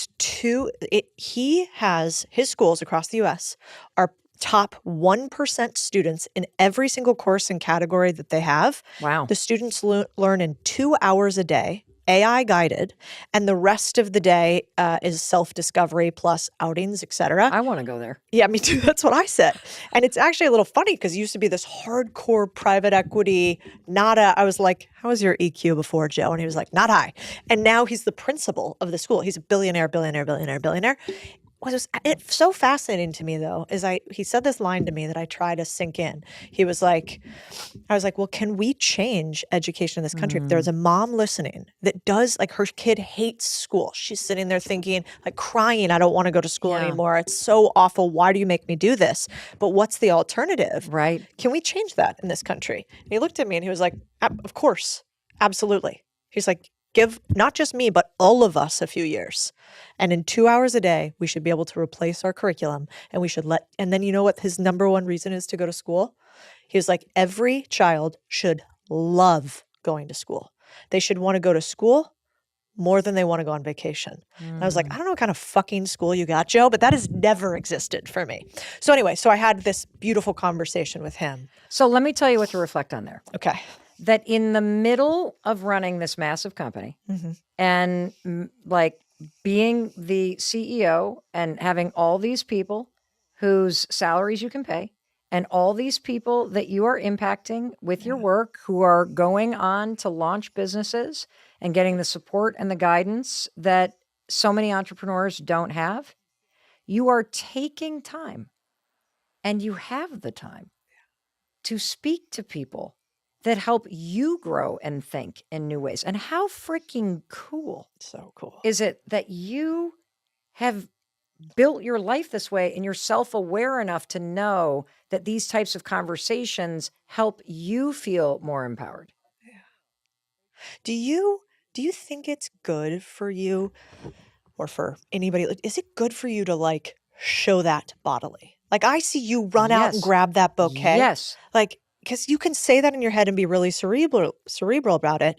S1: he has his schools across the US are top 1% students in every single course and category that they have.
S2: Wow.
S1: The students learn in 2 hours a day, AI guided, and the rest of the day is self-discovery plus outings, etc.
S2: I want to go there.
S1: Yeah, me too. That's what I said. And it's actually a little funny because it used to be this hardcore private equity, I was like, how was your EQ before, Joe? And he was like, not high. And now he's the principal of the school. He's a billionaire. It's so fascinating to me though, he said this line to me that I try to sink in. I was like, well, can we change education in this country? If there's a mom listening that does, like, her kid hates school. She's sitting there thinking, like, crying, I don't want to go to school anymore. It's so awful. Why do you make me do this? But what's the alternative?
S2: Right.
S1: Can we change that in this country? And he looked at me and he was like, of course, absolutely. He's like, give not just me, but all of us a few years. And in 2 hours a day, we should be able to replace our curriculum and and then you know what his number one reason is to go to school? He was like, every child should love going to school. They should want to go to school more than they want to go on vacation. And I was like, I don't know what kind of fucking school you got, Joe, but that has never existed for me. So anyway, I had this beautiful conversation with him.
S2: So let me tell you what to reflect on there.
S1: Okay.
S2: That in the middle of running this massive company and like being the CEO and having all these people whose salaries you can pay and all these people that you are impacting with your work who are going on to launch businesses and getting the support and the guidance that so many entrepreneurs don't have, you are taking time and you have the time to speak to people that help you grow and think in new ways. And how freaking cool.
S1: So cool.
S2: Is it that you have built your life this way and you're self-aware enough to know that these types of conversations help you feel more empowered?
S1: Yeah. Do you think it's good for you or for anybody? Is it good for you to like show that bodily? Like I see you run out and grab that bouquet.
S2: Yes.
S1: Like, because you can say that in your head and be really cerebral about it.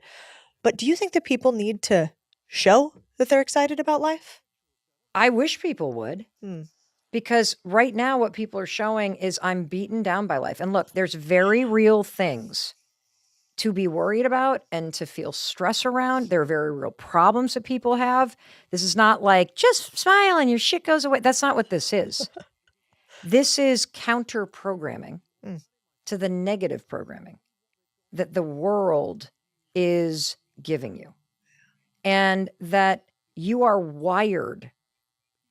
S1: But do you think that people need to show that they're excited about life?
S2: I wish people would. Because right now what people are showing is I'm beaten down by life. And look, there's very real things to be worried about and to feel stress around. There are very real problems that people have. This is not like just smile and your shit goes away. That's not what this is. This is counter programming to the negative programming that the world is giving you. And that you are wired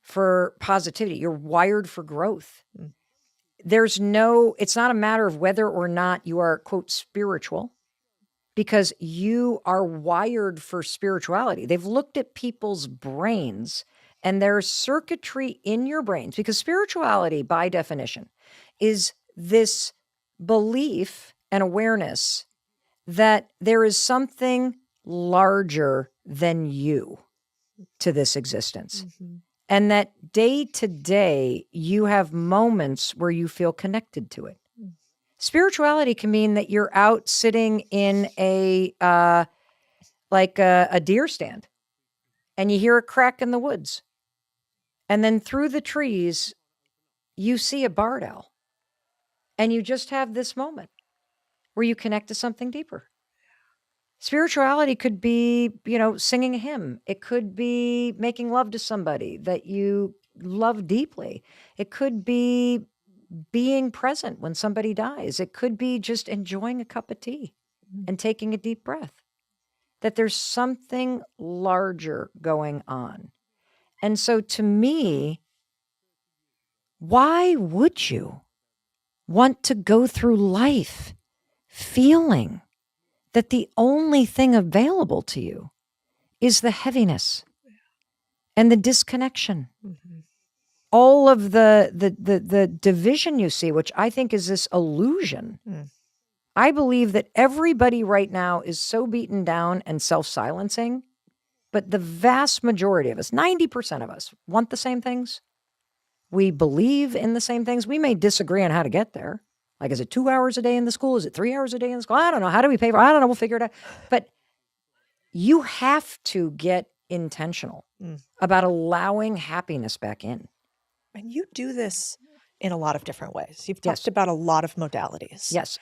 S2: for positivity. You're wired for growth. It's not a matter of whether or not you are, quote, spiritual, because you are wired for spirituality. They've looked at people's brains and there's circuitry in your brains, because spirituality, by definition, is this belief and awareness that there is something larger than you to this existence. And that day to day, you have moments where you feel connected to it. Spirituality can mean that you're out sitting in a deer stand and you hear a crack in the woods. And then through the trees, you see a barred owl. And you just have this moment where you connect to something deeper. spirituality could be, singing a hymn. It could be making love to somebody that you love deeply. It could be being present when somebody dies. It could be just enjoying a cup of tea and taking a deep breath. That there's something larger going on. And so to me, why would you want to go through life feeling that the only thing available to you is the heaviness and the disconnection? All of the division you see, which I think is this illusion. I believe that everybody right now is so beaten down and self-silencing, but the vast majority of us, 90% of us, want the same things. We believe in the same things. We may disagree on how to get there. Like, is it 2 hours a day in the school? Is it 3 hours a day in the school? I don't know. How do we pay for it? I don't know. We'll figure it out. But you have to get intentional about allowing happiness back in.
S1: And you do this in a lot of different ways. You've talked about a lot of modalities.
S2: Yes.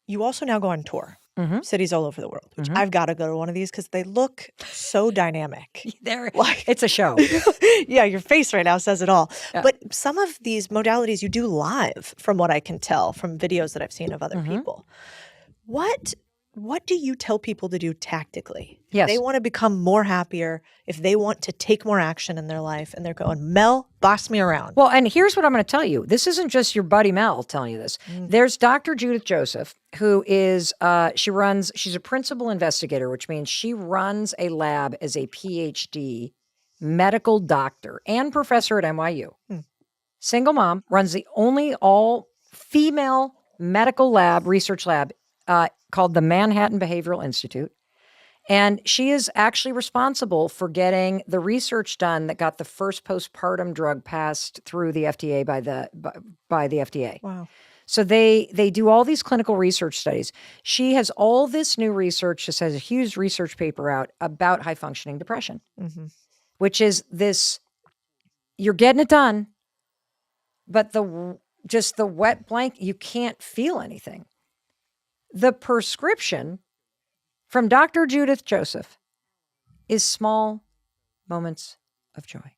S1: You also now go on tour, cities all over the world, which I've got to go to one of these because they look so dynamic.
S2: It's a show.
S1: Yeah, your face right now says it all. Yeah. But some of these modalities you do live, from what I can tell from videos that I've seen of other people. What do you tell people to do tactically? If they want to become more happier, if they want to take more action in their life, and they're going, Mel, boss me around.
S2: Well, and here's what I'm going to tell you. This isn't just your buddy Mel telling you this. There's Dr. Judith Joseph, who is, she's a principal investigator, which means she runs a lab as a PhD medical doctor and professor at NYU. Single mom, runs the only all-female medical lab, research lab, called the Manhattan Behavioral Institute. And she is actually responsible for getting the research done that got the first postpartum drug passed through the FDA by the FDA.
S1: Wow.
S2: So they do all these clinical research studies. She has all this new research. She has a huge research paper out about high functioning depression, which is this, you're getting it done, but just the wet blanket, you can't feel anything. The prescription from Dr. Judith Joseph is small moments of joy.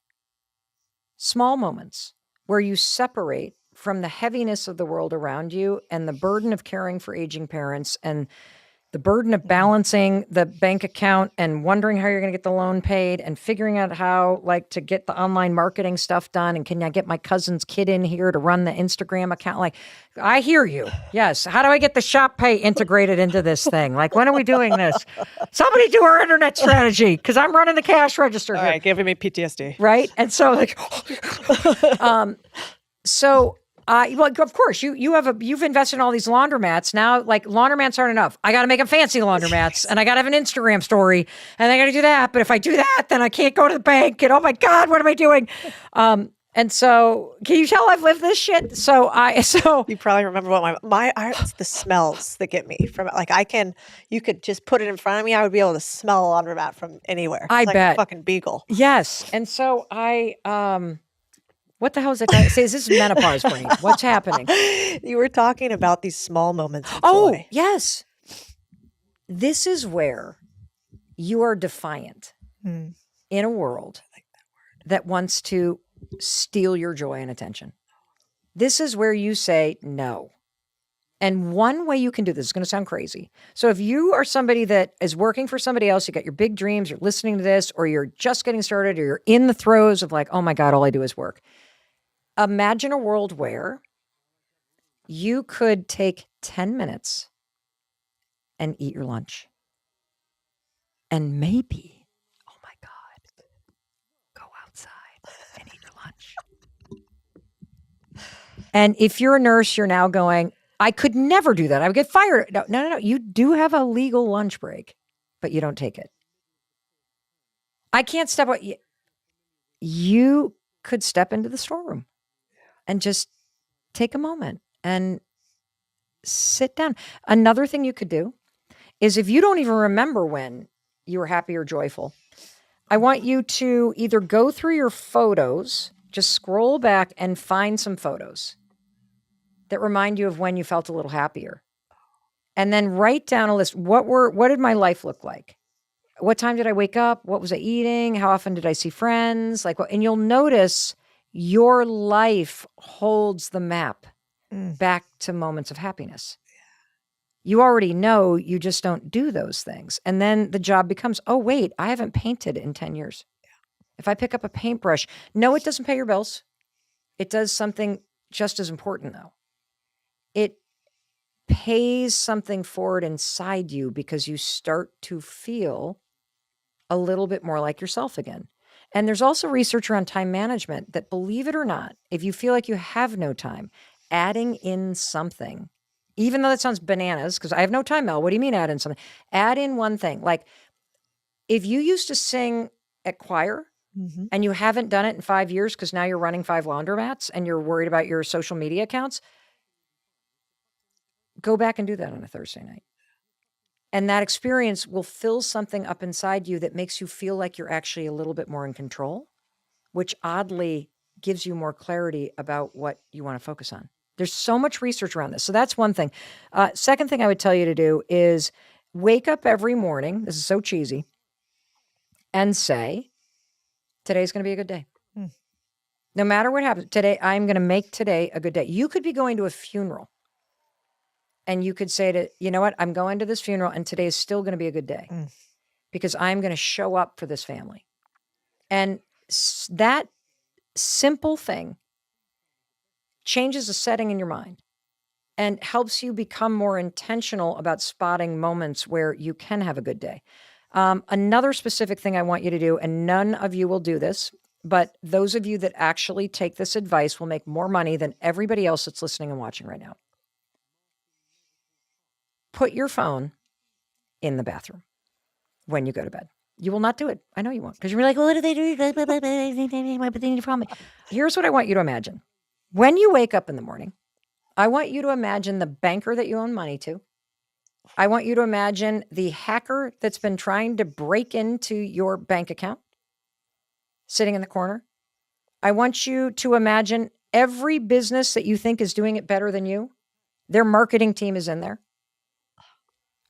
S2: Small moments where you separate from the heaviness of the world around you and the burden of caring for aging parents and the burden of balancing the bank account and wondering how you're going to get the loan paid and figuring out how, to get the online marketing stuff done. And can I get my cousin's kid in here to run the Instagram account? I hear you. Yes. How do I get the Shop Pay integrated into this thing? When are we doing this? Somebody do our internet strategy because I'm running the cash register here.
S1: All right, giving me PTSD.
S2: Right? And so, of course, you've invested in all these laundromats. Now, laundromats aren't enough. I got to make them fancy laundromats, and I got to have an Instagram story, and I got to do that. But if I do that, then I can't go to the bank. And oh my God, what am I doing? And so, can you tell I've lived this shit? So
S1: you probably remember what it's the smells that get me from it. You could just put it in front of me. I would be able to smell a laundromat from anywhere.
S2: I bet.
S1: A fucking beagle.
S2: Yes, and so what the hell is that guy say? Is this menopause brain? What's happening?
S1: You were talking about these small moments of
S2: joy.
S1: Oh,
S2: yes. This is where you are defiant in a world that wants to steal your joy and attention. This is where you say no. And one way you can do this is going to sound crazy. So if you are somebody that is working for somebody else, you got your big dreams, you're listening to this, or you're just getting started, or you're in the throes of oh my God, all I do is work. Imagine a world where you could take 10 minutes and eat your lunch. And maybe, oh my God, go outside and eat your lunch. And if you're a nurse, you're now going, I could never do that. I would get fired. No. You do have a legal lunch break, but you don't take it. I can't step out. You could step into the storeroom and just take a moment and sit down. Another thing you could do is if you don't even remember when you were happy or joyful, I want you to either go through your photos, just scroll back and find some photos that remind you of when you felt a little happier. And then write down a list. What did my life look like? What time did I wake up? What was I eating? How often did I see friends? And you'll notice your life holds the map back to moments of happiness. You already know, you just don't do those things. And then the job becomes, oh, wait, I haven't painted in 10 years. If I pick up a paintbrush, no, it doesn't pay your bills. It does something just as important, though. It pays something forward inside you because you start to feel a little bit more like yourself again. And there's also research around time management that, believe it or not, if you feel like you have no time, adding in something, even though that sounds bananas, because I have no time, Mel. What do you mean add in something? Add in one thing. Like if you used to sing at choir and you haven't done it in 5 years because now you're running 5 laundromats and you're worried about your social media accounts, go back and do that on a Thursday night. And that experience will fill something up inside you that makes you feel like you're actually a little bit more in control, which oddly gives you more clarity about what you want to focus on. There's so much research around this. So that's one thing. Second thing I would tell you to do is wake up every morning. This is so cheesy. And say, today's going to be a good day. No matter what happens today, I'm going to make today a good day. You could be going to a funeral. And you could say to, you know what, I'm going to this funeral and today is still going to be a good day because I'm going to show up for this family. And that simple thing changes the setting in your mind and helps you become more intentional about spotting moments where you can have a good day. Another specific thing I want you to do, and none of you will do this, but those of you that actually take this advice will make more money than everybody else that's listening and watching right now. Put your phone in the bathroom when you go to bed. You will not do it. I know you won't. Because you're like, well, what do they do? But they need to follow me. Here's what I want you to imagine. When you wake up in the morning, I want you to imagine the banker that you owe money to. I want you to imagine the hacker that's been trying to break into your bank account sitting in the corner. I want you to imagine every business that you think is doing it better than you. Their marketing team is in there.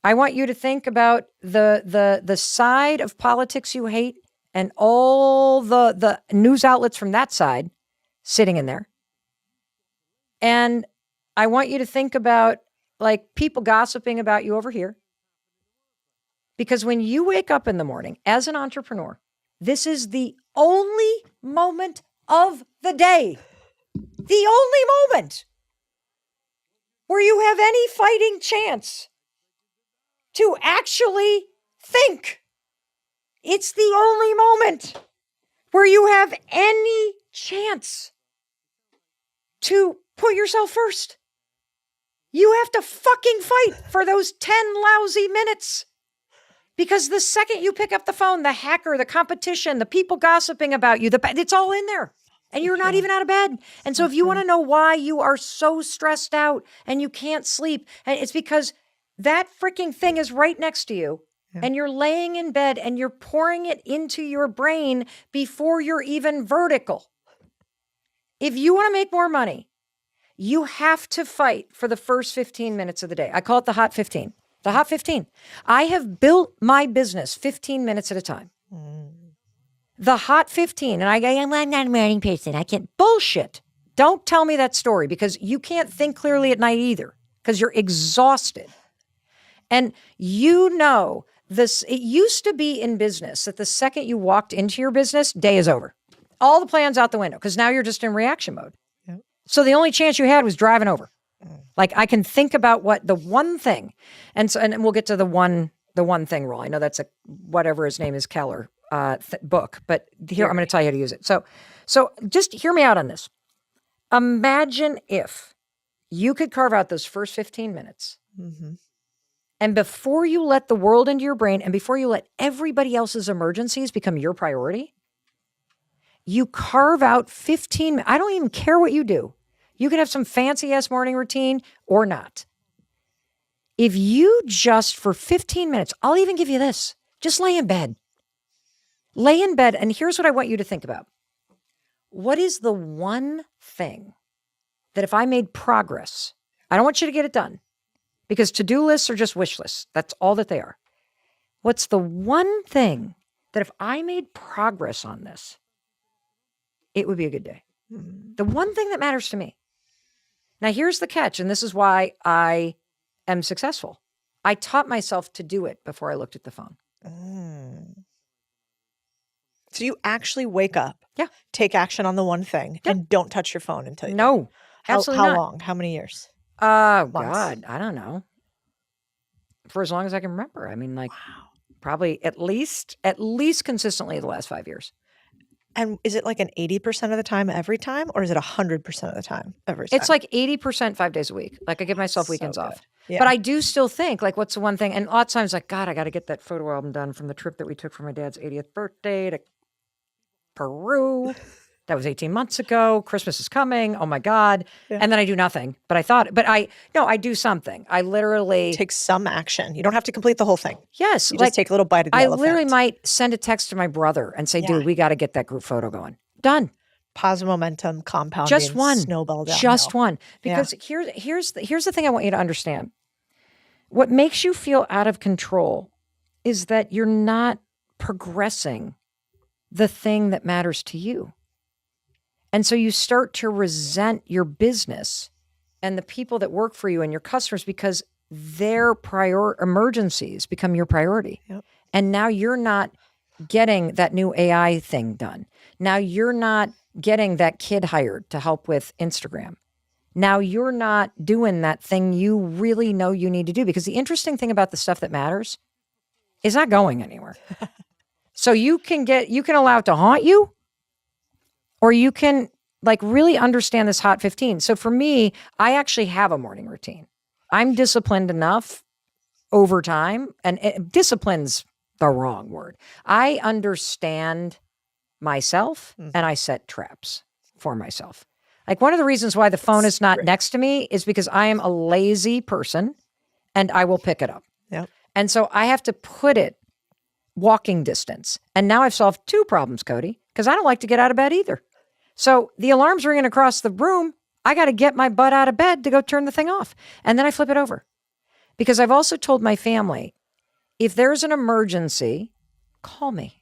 S2: I want you to think about the side of politics you hate and all the news outlets from that side sitting in there. And I want you to think about like people gossiping about you over here. Because when you wake up in the morning as an entrepreneur, this is the only moment of the day, the only moment where you have any fighting chance to actually think. It's the only moment where you have any chance to put yourself first. You have to fucking fight for those 10 lousy minutes. Because the second you pick up the phone, the hacker, the competition, the people gossiping about you, it's all in there. And you're not even out of bed. And so if you want to know why you are so stressed out and you can't sleep, and it's because that freaking thing is right next to you. Yeah. And you're laying in bed and you're pouring it into your brain before you're even vertical. If you want to make more money, you have to fight for the first 15 minutes of the day. I call it the hot 15. The hot 15. I have built my business 15 minutes at a time. The hot 15. And I'm not a morning person. I can't. Bullshit. Don't tell me that story because you can't think clearly at night either because you're exhausted. And you know this, it used to be in business that the second you walked into your business, day is over. All the plans out the window because now you're just in reaction mode. Yep. So the only chance you had was driving over. Like I can think about what the one thing, and we'll get to the one thing rule. I know that's a whatever his name is Keller book, but here I'm going to tell you how to use it. So just hear me out on this. Imagine if you could carve out those first 15 minutes. Mm-hmm. And before you let the world into your brain and before you let everybody else's emergencies become your priority, you carve out 15 minutes. I don't even care what you do. You can have some fancy ass morning routine or not. If you just for 15 minutes, I'll even give you this, just lay in bed. Lay in bed. And here's what I want you to think about. What is the one thing that if I made progress, I don't want you to get it done, because to-do lists are just wish lists. That's all that they are. What's the one thing that if I made progress on this, it would be a good day? The one thing that matters to me. Now, here's the catch, and this is why I am successful. I taught myself to do it before I looked at the phone.
S1: So you actually wake up,
S2: Yeah.
S1: take action on the one thing, and don't touch your phone until you do.
S2: No, absolutely
S1: How
S2: not.
S1: long? How many years?
S2: Oh,
S1: Months?
S2: God, I don't know. For as long as I can remember. I mean, like, probably at least consistently the last 5 years.
S1: And is it like an 80% of the time every time, or is it 100% of the time every time?
S2: It's like 80% 5 days a week. Like, I give myself weekends
S1: good.
S2: off.
S1: Yeah.
S2: But I do still think, like, what's the one thing? And a lot of times, like, God, I got to get that photo album done from the trip that we took for my dad's 80th birthday to Peru. That was 18 months ago. Christmas is coming. Oh my God.
S1: Yeah.
S2: And then I do nothing. But I do something. I literally
S1: take some action. You don't have to complete the whole thing.
S2: Yes.
S1: You just take a little bite of the
S2: I
S1: elephant.
S2: literally might send a text to my brother and say, dude, we got to get that group photo going. Done.
S1: Positive momentum, compounding,
S2: Just one.
S1: snowball downhill.
S2: Just one. Because here's the thing I want you to understand. What makes you feel out of control is that you're not progressing the thing that matters to you. And so you start to resent your business and the people that work for you and your customers because their emergencies become your priority.
S1: Yep.
S2: And now you're not getting that new AI thing done. Now you're not getting that kid hired to help with Instagram. Now you're not doing that thing you really know you need to do, because the interesting thing about the stuff that matters is not going anywhere. So you can allow it to haunt you, or you can like really understand this hot 15. So for me, I actually have a morning routine. I'm disciplined enough over time, and discipline's the wrong word. I understand myself and I set traps for myself. Like, one of the reasons why the phone is not next to me is because I am a lazy person and I will pick it up.
S1: Yep.
S2: And so I have to put it walking distance. And now I've solved two problems, Cody, because I don't like to get out of bed either. So the alarm's ringing across the room. I got to get my butt out of bed to go turn the thing off. And then I flip it over. Because I've also told my family, if there's an emergency, call me.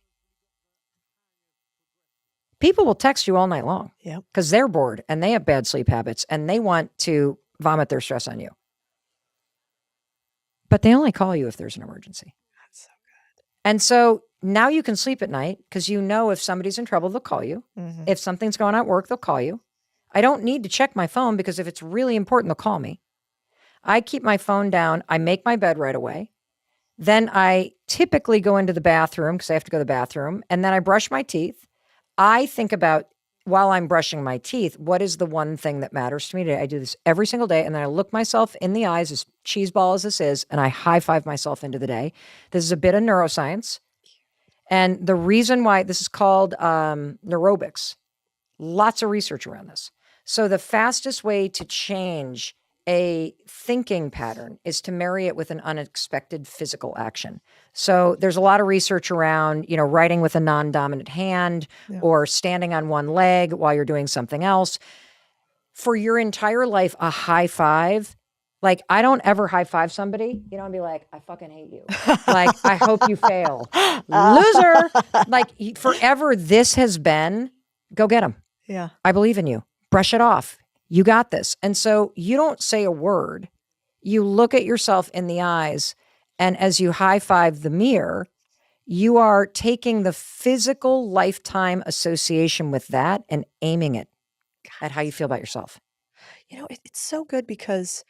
S2: People will text you all night long because they're bored and they have bad sleep habits and they want to vomit their stress on you. But they only call you if there's an emergency.
S1: That's so good.
S2: And so now you can sleep at night because you know if somebody's in trouble, they'll call you. Mm-hmm. If something's going on at work, they'll call you. I don't need to check my phone because if it's really important, they'll call me. I keep my phone down. I make my bed right away. Then I typically go into the bathroom because I have to go to the bathroom. And then I brush my teeth. I think about, while I'm brushing my teeth, what is the one thing that matters to me today? I do this every single day. And then I look myself in the eyes, as cheeseball as this is, and I high five myself into the day. This is a bit of neuroscience. And the reason why this is called neurobics, lots of research around this. So the fastest way to change a thinking pattern is to marry it with an unexpected physical action. So there's a lot of research around, writing with a non-dominant hand or standing on one leg while you're doing something else. For your entire life, a high five, like I don't ever high five somebody, and be like, I fucking hate you. Like, I hope you fail. Loser. Like forever, this has been, go get them.
S1: Yeah.
S2: I believe in you. Brush it off. You got this. And so you don't say a word. You look at yourself in the eyes, and as you high five the mirror, you are taking the physical lifetime association with that and aiming it at how you feel about yourself.
S1: It's so good because,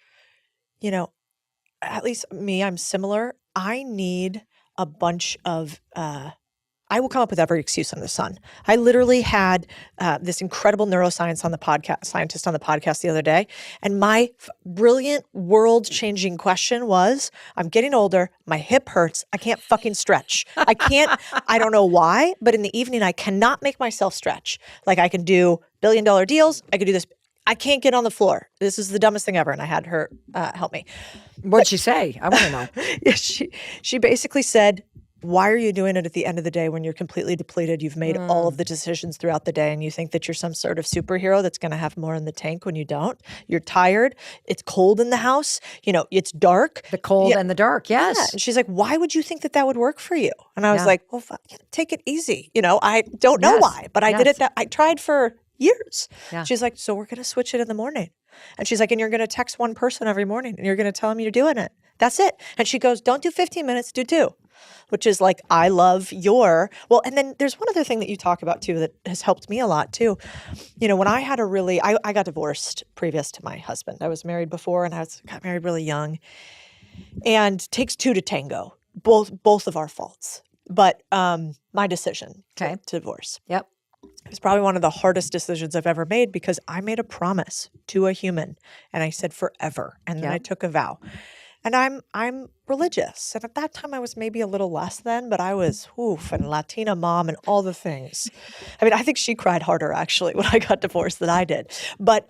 S1: at least me, I'm similar. I need a bunch of, I will come up with every excuse under the sun. I literally had this incredible scientist on the podcast the other day. And my brilliant world-changing question was, I'm getting older, my hip hurts, I can't fucking stretch. I don't know why, but in the evening, I cannot make myself stretch. Like I can do billion-dollar deals, I could do this. I can't get on the floor. This is the dumbest thing ever. And I had her help me.
S2: What'd she say? I want to know.
S1: Yeah, she basically said, Why are you doing it at the end of the day when you're completely depleted? You've made all of the decisions throughout the day and you think that you're some sort of superhero that's going to have more in the tank when you don't. You're tired. It's cold in the house. It's dark.
S2: The cold and the dark. Yes.
S1: Yeah. And she's like, why would you think that would work for you? And I was like, well, take it easy. I don't know why, but I did it. I tried for years. Yeah. She's like, so we're going to switch it in the morning. And she's like, and you're going to text one person every morning and you're going to tell them you're doing it. That's it. And she goes, don't do 15 minutes, do 2. Which is like, I love and then there's one other thing that you talk about too that has helped me a lot too. When I had I got divorced previous to my husband. I was married before and got married really young. And takes 2 to tango, both of our faults. But my decision to divorce.
S2: Yep.
S1: It was probably one of the hardest decisions I've ever made because I made a promise to a human and I said forever. And then I took a vow. And I'm religious. And at that time I was maybe a little less than, but I was and Latina mom and all the things. I mean, I think she cried harder actually when I got divorced than I did. But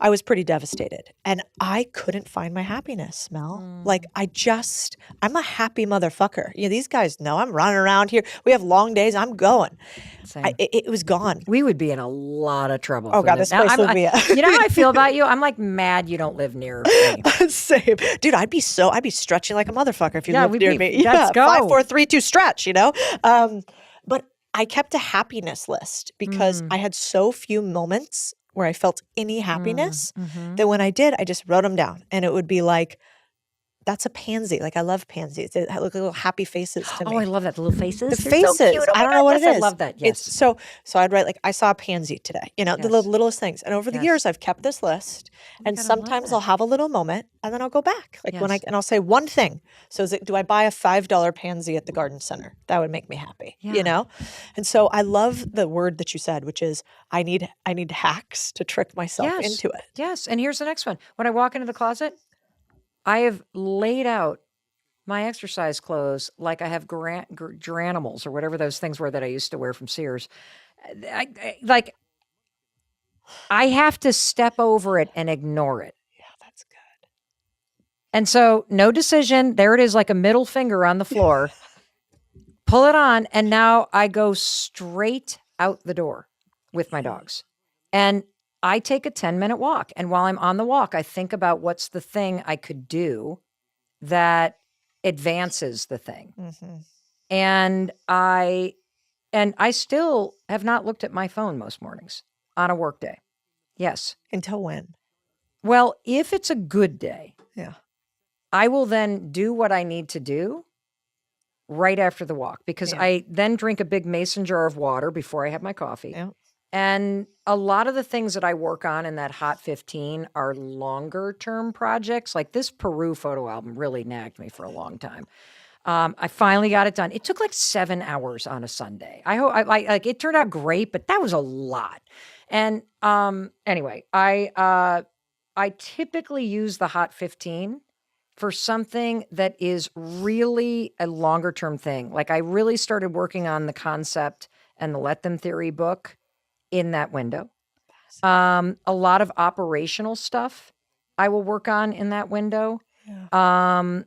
S1: I was pretty devastated and I couldn't find my happiness, Mel. Like I'm a happy motherfucker. These guys know I'm running around here. We have long days. I'm going. It was gone.
S2: We would be in a lot of trouble.
S1: Oh God, this place would be.
S2: You know how I feel about you? I'm like mad you don't live near me.
S1: Same. Dude, I'd be stretching like a motherfucker if you lived near me.
S2: Let's go.
S1: 5, 4, 3, 2 stretch, But I kept a happiness list because I had so few moments where I felt any happiness that when I did, I just wrote them down. And it would be like, that's a pansy. Like I love pansies. They look like little happy faces to me.
S2: Oh, I love that. The little faces.
S1: The faces. So cute. I don't know what it is.
S2: I love that. Yes.
S1: So I'd write like, I saw a pansy today, the littlest things. And over the years, I've kept this list. And sometimes I'll have a little moment and then I'll go back. Like and I'll say one thing. So do I buy a $5 pansy at the garden center? That would make me happy, And so I love the word that you said, which is I need hacks to trick myself into it.
S2: Yes. And here's the next one. When I walk into the closet, I have laid out my exercise clothes like I have geranimals or whatever those things were that I used to wear from Sears. I have to step over it and ignore it.
S1: Yeah, that's good.
S2: And so no decision. There it is like a middle finger on the floor. Pull it on. And now I go straight out the door with my dogs. And I take a 10-minute walk. And while I'm on the walk, I think about what's the thing I could do that advances the thing. And I still have not looked at my phone most mornings on a work day. Yes.
S1: Until when?
S2: Well, if it's a good day,
S1: yeah,
S2: I will then do what I need to do right after the walk because I then drink a big mason jar of water before I have my coffee. Yeah. And a lot of the things that I work on in that Hot 15 are longer term projects. Like this Peru photo album really nagged me for a long time. I finally got it done. It took like 7 hours on a Sunday. It turned out great, but that was a lot. And anyway, I typically use the Hot 15 for something that is really a longer term thing. Like I really started working on the concept and the Let Them Theory book in that window. A lot of operational stuff I will work on in that window. Yeah.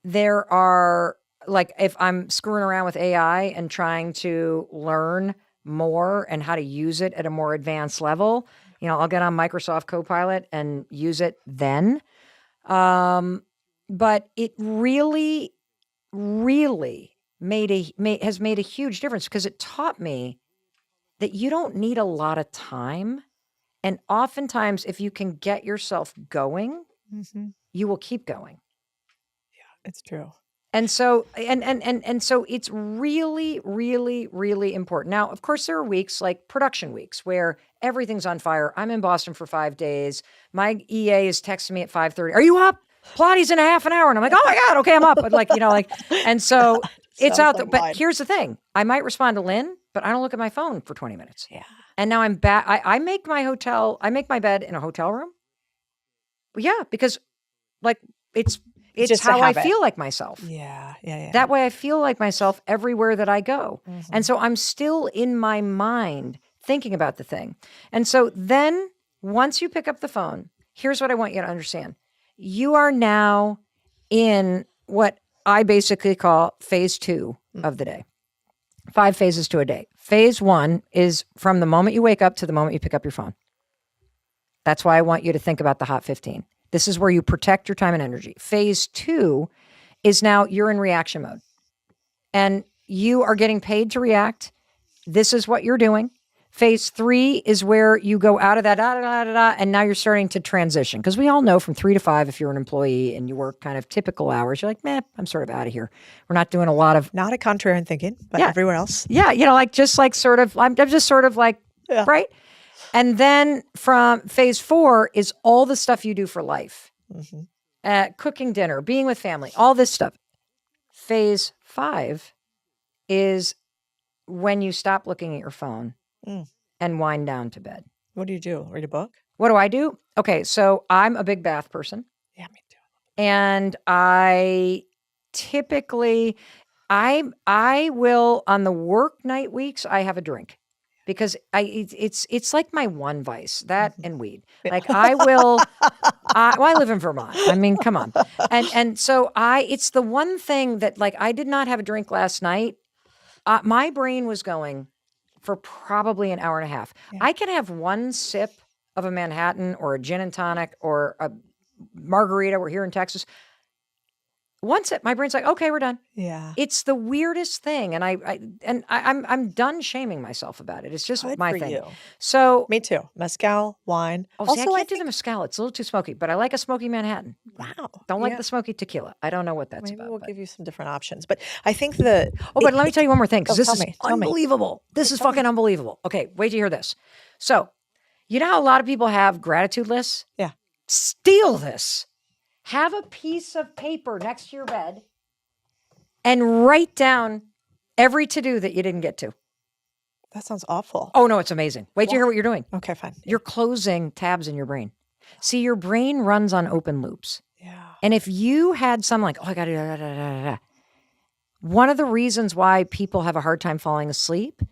S2: There are like, if I'm screwing around with AI and trying to learn more and how to use it at a more advanced level, I'll get on Microsoft Copilot and use it then. But it really, really has made a huge difference because it taught me that you don't need a lot of time. And oftentimes, if you can get yourself going, you will keep going.
S1: Yeah, it's true.
S2: And so, and so it's really, really, really important. Now, of course, there are weeks like production weeks where everything's on fire. I'm in Boston for 5 days. My EA is texting me at 5:30. Are you up? Pilates in a half an hour. And I'm like, oh my God, okay, I'm up. But and so it's out there. But here's the thing. I might respond to Lynn, but I don't look at my phone for 20 minutes.
S1: Yeah.
S2: And now I'm back. I make my bed in a hotel room. Yeah, because it's how I feel like myself.
S1: Yeah.
S2: That way I feel like myself everywhere that I go. And so I'm still in my mind thinking about the thing. And so then once you pick up the phone, here's what I want you to understand. You are now in what I basically call phase 2 of the day. 5 phases to a day. Phase 1 is from the moment you wake up to the moment you pick up your phone. That's why I want you to think about the Hot 15. This is where you protect your time and energy. Phase 2 is now you're in reaction mode. And you are getting paid to react. This is what you're doing. Phase 3 is where you go out of that, and now you're starting to transition. Because we all know from 3 to 5, if you're an employee and you work kind of typical hours, you're like, I'm sort of out of here. We're not doing a lot of...
S1: Not a contrarian thinking, but everywhere else.
S2: Yeah, I'm just sort of like, right? And then from phase 4 is all the stuff you do for life. Cooking dinner, being with family, all this stuff. Phase 5 is when you stop looking at your phone and wind down to bed.
S1: What do you do? Read a book?
S2: What do I do? Okay, so I'm a big bath person.
S1: Yeah, me too.
S2: And I typically, I will, on the work night weeks, I have a drink. Because it's like my one vice, that and weed. Like I will, I live in Vermont. I mean, come on. And so it's the one thing that like, I did not have a drink last night. My brain was going for probably an hour and a half. Yeah. I can have one sip of a Manhattan or a gin and tonic or a margarita. We're here in Texas. One sip, my brain's like, okay, we're done.
S1: Yeah.
S2: It's the weirdest thing. And I'm done shaming myself about it. It's just my thing. You. So
S1: me too. Mezcal, wine.
S2: Oh, also, I can't do the mezcal. It's a little too smoky, but I like a smoky Manhattan.
S1: Wow.
S2: Don't like the smoky tequila. I don't know what that's
S1: Maybe
S2: about.
S1: We'll give you some different options. But I think but
S2: let me tell you one more thing, because this is
S1: unbelievable.
S2: This is fucking unbelievable. Okay, wait to hear this. So, you know how a lot of people have gratitude lists?
S1: Yeah.
S2: Steal this. Have a piece of paper next to your bed and write down every to-do that you didn't get to.
S1: That sounds awful.
S2: Oh, no, it's amazing. Wait to hear what you're doing.
S1: Okay, fine.
S2: You're closing tabs in your brain. See, your brain runs on open loops.
S1: Yeah.
S2: And if you had some like, I got to one of the reasons why people have a hard time falling asleep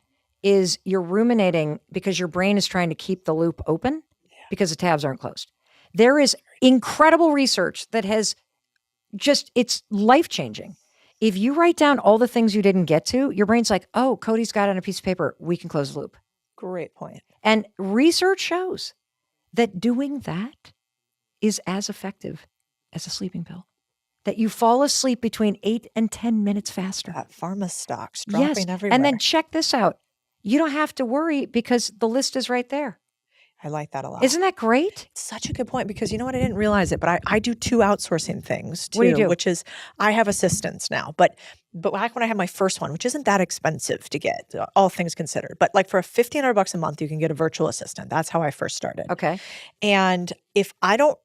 S2: is you're ruminating because your brain is trying to keep the loop open because the tabs aren't closed. There is incredible research that has it's life-changing. If you write down all the things you didn't get to, your brain's like, oh, Cody's got it on a piece of paper. We can close the loop.
S1: Great point.
S2: And research shows that doing that is as effective as a sleeping pill. That you fall asleep between 8 and 10 minutes faster.
S1: That pharma stocks dropping everywhere.
S2: And then check this out. You don't have to worry because the list is right there.
S1: I like that a lot.
S2: Isn't that great?
S1: It's such a good point because you know what? I didn't realize it, but I do 2 outsourcing things too.
S2: What do you do?
S1: Which is I have assistants now, but back when I had my first one, which isn't that expensive to get, all things considered, but like for $1,500 a month, you can get a virtual assistant. That's how I first started.
S2: Okay.
S1: And if I don't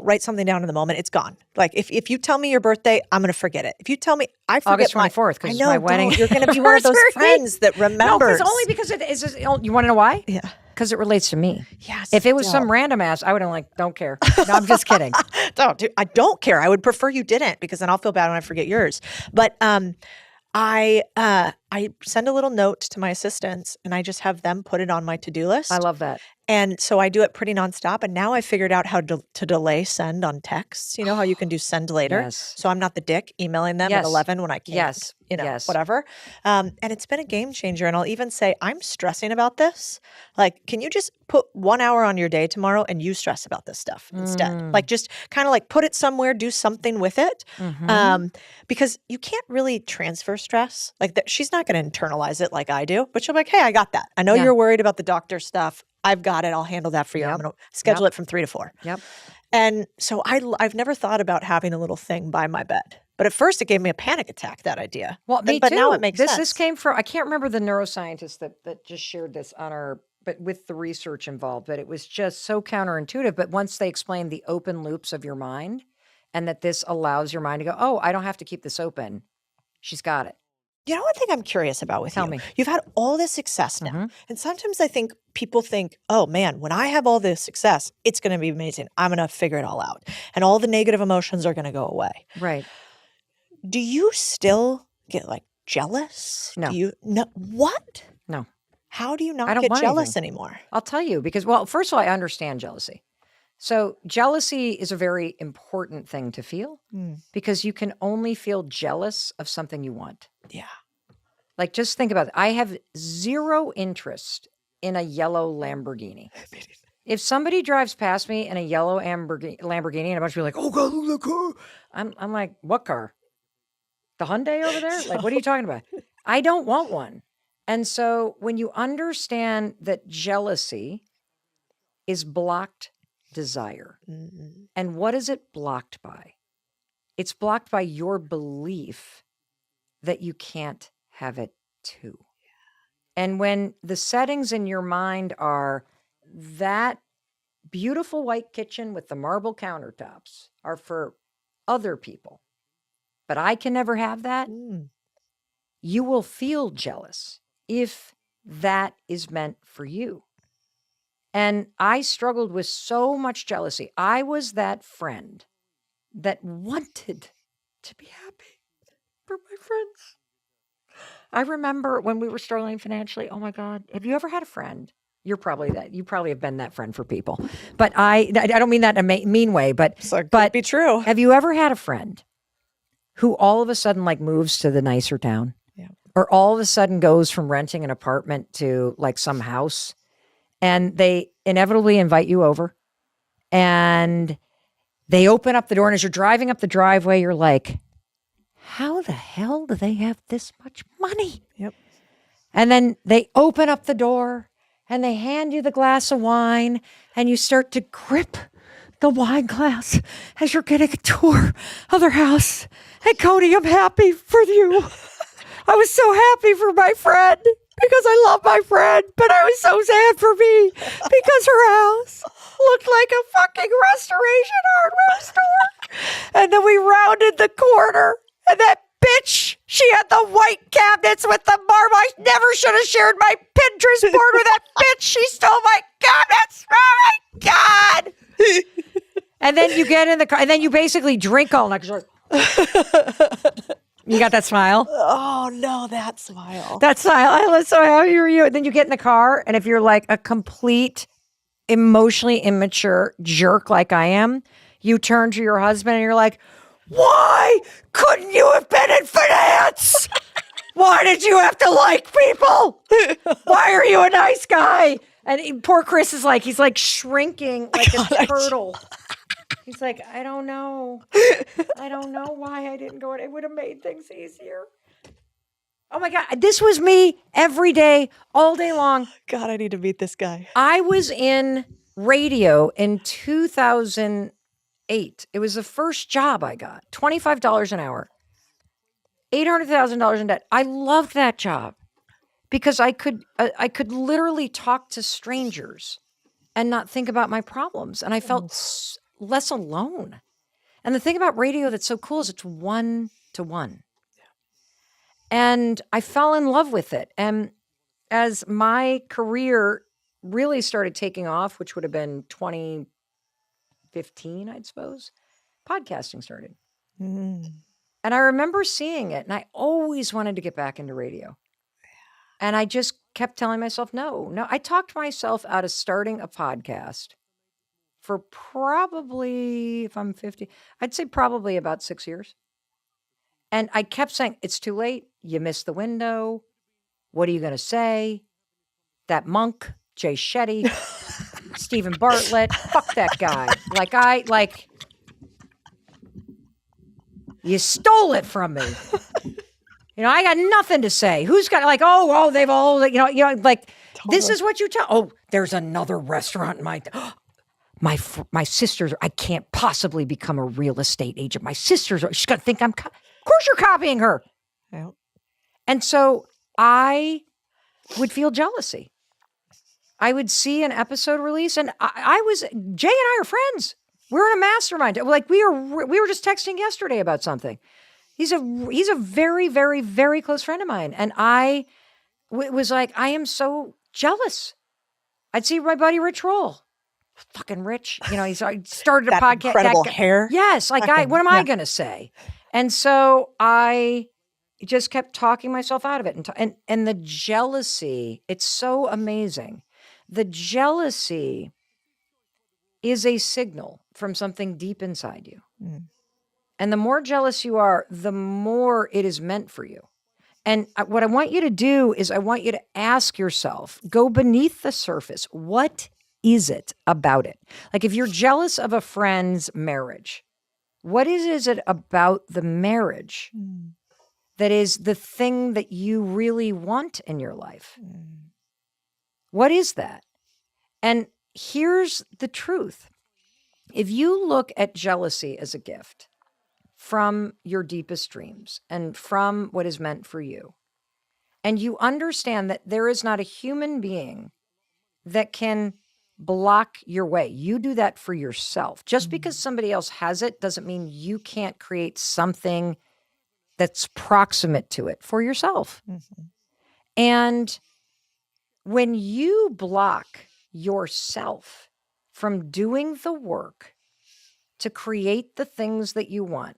S1: write something down in the moment, it's gone. Like if you tell me your birthday, I'm going to forget it. If you tell me, I forget
S2: August 24th because it's my wedding.
S1: You're going to be one of those friends that remembers.
S2: No, it's only because it is. You want to know why?
S1: Yeah.
S2: Because it relates to me.
S1: Yes.
S2: If it was some random ass, I would have don't care. No, I'm just kidding.
S1: I don't care. I would prefer you didn't because then I'll feel bad when I forget yours. But I send a little note to my assistants and I just have them put it on my to-do list.
S2: I love that.
S1: And so I do it pretty nonstop. And now I figured out how to delay send on texts. You know how you can do send later?
S2: Yes.
S1: So I'm not the dick emailing them at 11 when I can't, whatever. And it's been a game changer. And I'll even say, I'm stressing about this. Like, can you just put 1 hour on your day tomorrow and you stress about this stuff instead? Like, just kind of like put it somewhere, do something with it. Because you can't really transfer stress. Like, she's not going to internalize it like I do. But she'll be like, hey, I got that. I know you're worried about the doctor stuff. I've got it. I'll handle that for you. I'm going to schedule it from 3 to 4.
S2: Yep.
S1: And so I've never thought about having a little thing by my bed. But at first it gave me a panic attack, that idea.
S2: Well, me
S1: but
S2: too.
S1: now it makes sense.
S2: This came from, I can't remember the neuroscientist that just shared this but with the research involved, but it was just so counterintuitive. But once they explained the open loops of your mind and that this allows your mind to go, oh, I don't have to keep this open. She's got it.
S1: You know one thing I'm curious about with you?
S2: Tell me.
S1: You've had all this success now. And sometimes I think people think, oh man, when I have all this success, it's going to be amazing. I'm going to figure it all out. And all the negative emotions are going to go away.
S2: Right.
S1: Do you still get like jealous?
S2: No.
S1: What?
S2: No.
S1: How do you not get jealous anymore?
S2: I'll tell you because, well, first of all, I understand jealousy. So jealousy is a very important thing to feel because you can only feel jealous of something you want.
S1: Yeah.
S2: Like, just think about it. I have zero interest in a yellow Lamborghini. If somebody drives past me in a yellow Lamborghini and a bunch of people are like, oh God, look at that car. I'm like, what car? The Hyundai over there? Like, what are you talking about? I don't want one. And so when you understand that jealousy is blocked desire, and what is it blocked by? It's blocked by your belief that you can't have it too. And when the settings in your mind are that beautiful white kitchen with the marble countertops are for other people, but I can never have that, you will feel jealous if that is meant for you. And I struggled with so much jealousy. I was that friend that wanted to be happy for my friends. I remember when we were struggling financially. Oh my God. Have you ever had a friend? You're probably that. You probably have been that friend for people. But I don't mean that in a mean way, but
S1: be true.
S2: Have you ever had a friend who all of a sudden like moves to the nicer town?
S1: Yeah.
S2: Or all of a sudden goes from renting an apartment to like some house, and they inevitably invite you over, and they open up the door, and as you're driving up the driveway, you're like, how the hell do they have this much money?
S1: Yep.
S2: And then they open up the door and they hand you the glass of wine, and you start to grip the wine glass as you're getting a tour of their house. Hey, Cody, I'm happy for you. I was so happy for my friend because I love my friend, but I was so sad for me because her house looked like a fucking restoration hardware store. And then we rounded the corner, and that bitch, she had the white cabinets with the marble. I never should have shared my Pinterest board with that bitch. She stole my cabinets. Oh my God. And then you get in the car, and then you basically drink all night. You got that smile?
S1: Oh no, that smile.
S2: That smile. I love so happy for you. And then you get in the car, and if you're like a complete emotionally immature jerk like I am, you turn to your husband and you're like, why couldn't you have been in finance? Why did you have to like people? Why are you a nice guy? And poor Chris is like, he's like shrinking like a turtle. He's like, I don't know. I don't know why I didn't go. It would have made things easier. Oh my God. This was me every day, all day long.
S1: God, I need to meet this guy.
S2: I was in radio in 2008. It was the first job I got. $25 an hour. $800,000 in debt. I loved that job because I could literally talk to strangers and not think about my problems. And I felt less alone. And the thing about radio that's so cool is it's 1-to-1. And I fell in love with it. And as my career really started taking off, which would have been 2015, I'd suppose, podcasting started. And I remember seeing it, and I always wanted to get back into radio. And I just kept telling myself, no. I talked myself out of starting a podcast for probably, if I'm 50, I'd say probably about 6 years. And I kept saying, it's too late. You missed the window. What are you going to say? That monk, Jay Shetty, Stephen Bartlett, fuck that guy. You stole it from me. I got nothing to say. Who's got they've all, totally. This is what you tell. Oh, there's another restaurant in my sisters. I can't possibly become a real estate agent. My sisters, she's going to think of course you're copying her.
S1: Yep.
S2: And so I would feel jealousy. I would see an episode release, and Jay and I are friends. We're in a mastermind. Like we were just texting yesterday about something. He's a very, very, very close friend of mine. And I was like, I am so jealous. I'd see my buddy Rich Roll. Fucking Rich. He started a
S1: that
S2: podcast.
S1: Incredible hair.
S2: Yes. What am I going to say? And so I just kept talking myself out of it. And the jealousy, it's so amazing. The jealousy is a signal from something deep inside you. And the more jealous you are, the more it is meant for you. And what I want you to do is I want you to ask yourself, go beneath the surface. What is it about it? Like if you're jealous of a friend's marriage, what is it about the marriage that is the thing that you really want in your life? What is that? And here's the truth. If you look at jealousy as a gift from your deepest dreams and from what is meant for you, and you understand that there is not a human being that can block your way. You do that for yourself. Just because somebody else has it doesn't mean you can't create something that's proximate to it for yourself. And when you block yourself from doing the work to create the things that you want,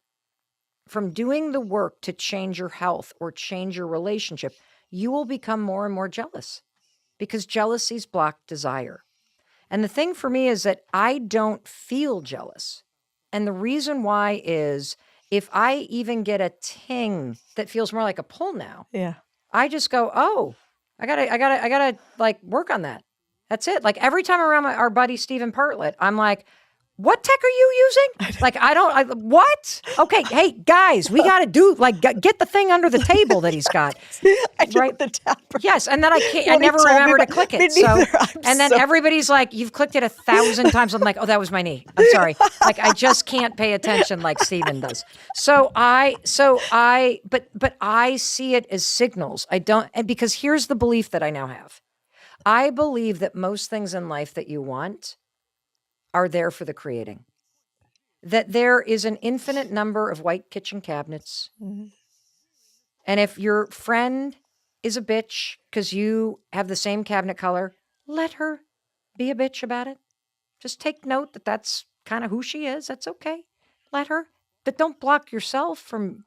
S2: from doing the work to change your health or change your relationship, you will become more and more jealous because jealousy's blocked desire. And the thing for me is that I don't feel jealous. And the reason why is if I even get a ting that feels more like a pull now, I just go, oh, I gotta like work on that. That's it. Like every time around our buddy Stephen Pertlet, I'm like, what tech are you using? Like, what? Okay, hey, guys, we got to do, like, get the thing under the table that he's got.
S1: Right? The tapper.
S2: Yes, and then I never remember to click it. So, and then everybody's like, you've clicked it 1,000 times. I'm like, oh, that was my knee. I'm sorry. Like, I just can't pay attention like Steven does. But I see it as signals. And because here's the belief that I now have. I believe that most things in life that you want are there for the creating. That there is an infinite number of white kitchen cabinets. And if your friend is a bitch because you have the same cabinet color, let her be a bitch about it. Just take note that that's kind of who she is. That's okay. Let her. But don't block yourself from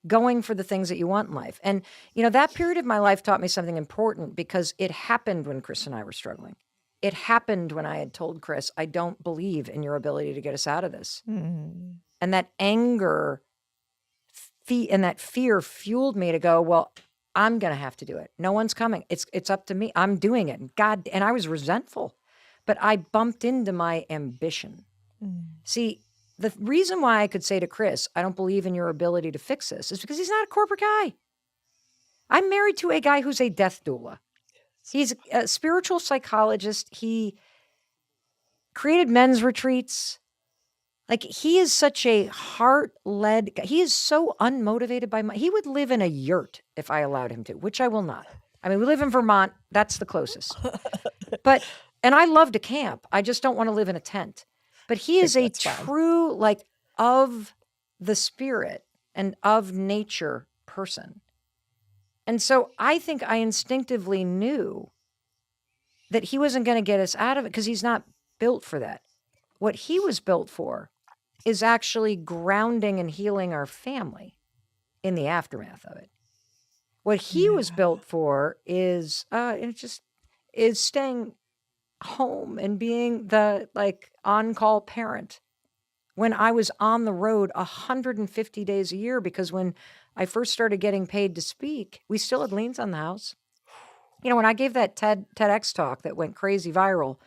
S2: going for the things that you want in life. And, you know, that period of my life taught me something important because it happened when Chris and I were struggling. It happened when I had told Chris, I don't believe in your ability to get us out of this. And that anger and that fear fueled me to go, well, I'm going to have to do it. No one's coming. It's up to me. I'm doing it. And I was resentful, but I bumped into my ambition. See, the reason why I could say to Chris, I don't believe in your ability to fix this is because he's not a corporate guy. I'm married to a guy who's a death doula. He's a spiritual psychologist. He created men's retreats. Like he is such a heart-led guy. He is so unmotivated by money. He would live in a yurt if I allowed him to, which I will not. I mean, we live in Vermont. That's the closest. And I love to camp. I just don't want to live in a tent. But he is a true, like, of the spirit and of nature person. And so I think I instinctively knew that he wasn't going to get us out of it because he's not built for that. What he was built for is actually grounding and healing our family in the aftermath of it. What he was built for is staying home and being the like on-call parent when I was on the road 150 days a year, because when I first started getting paid to speak, we still had liens on the house. You know, when I gave that TEDx talk that went crazy viral,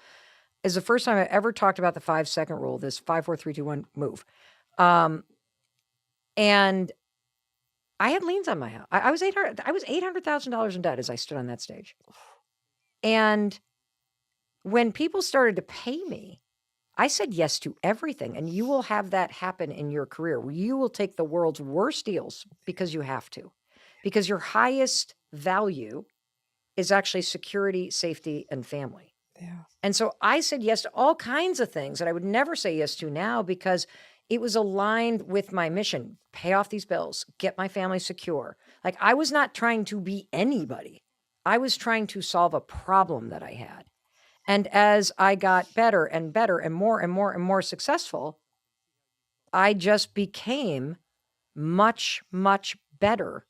S2: is the first time I ever talked about the 5-second rule, this 5, 4, 3, 2, 1 move. And I had liens on my house. I was $800,000 in debt as I stood on that stage. And when people started to pay me, I said yes to everything. And you will have that happen in your career. You will take the world's worst deals because you have to. Because your highest value is actually security, safety, and family. Yeah. And so I said yes to all kinds of things that I would never say yes to now because it was aligned with my mission. Pay off these bills, get my family secure. Like I was not trying to be anybody. I was trying to solve a problem that I had. And as I got better and better and more and more and more successful, I just became much, much better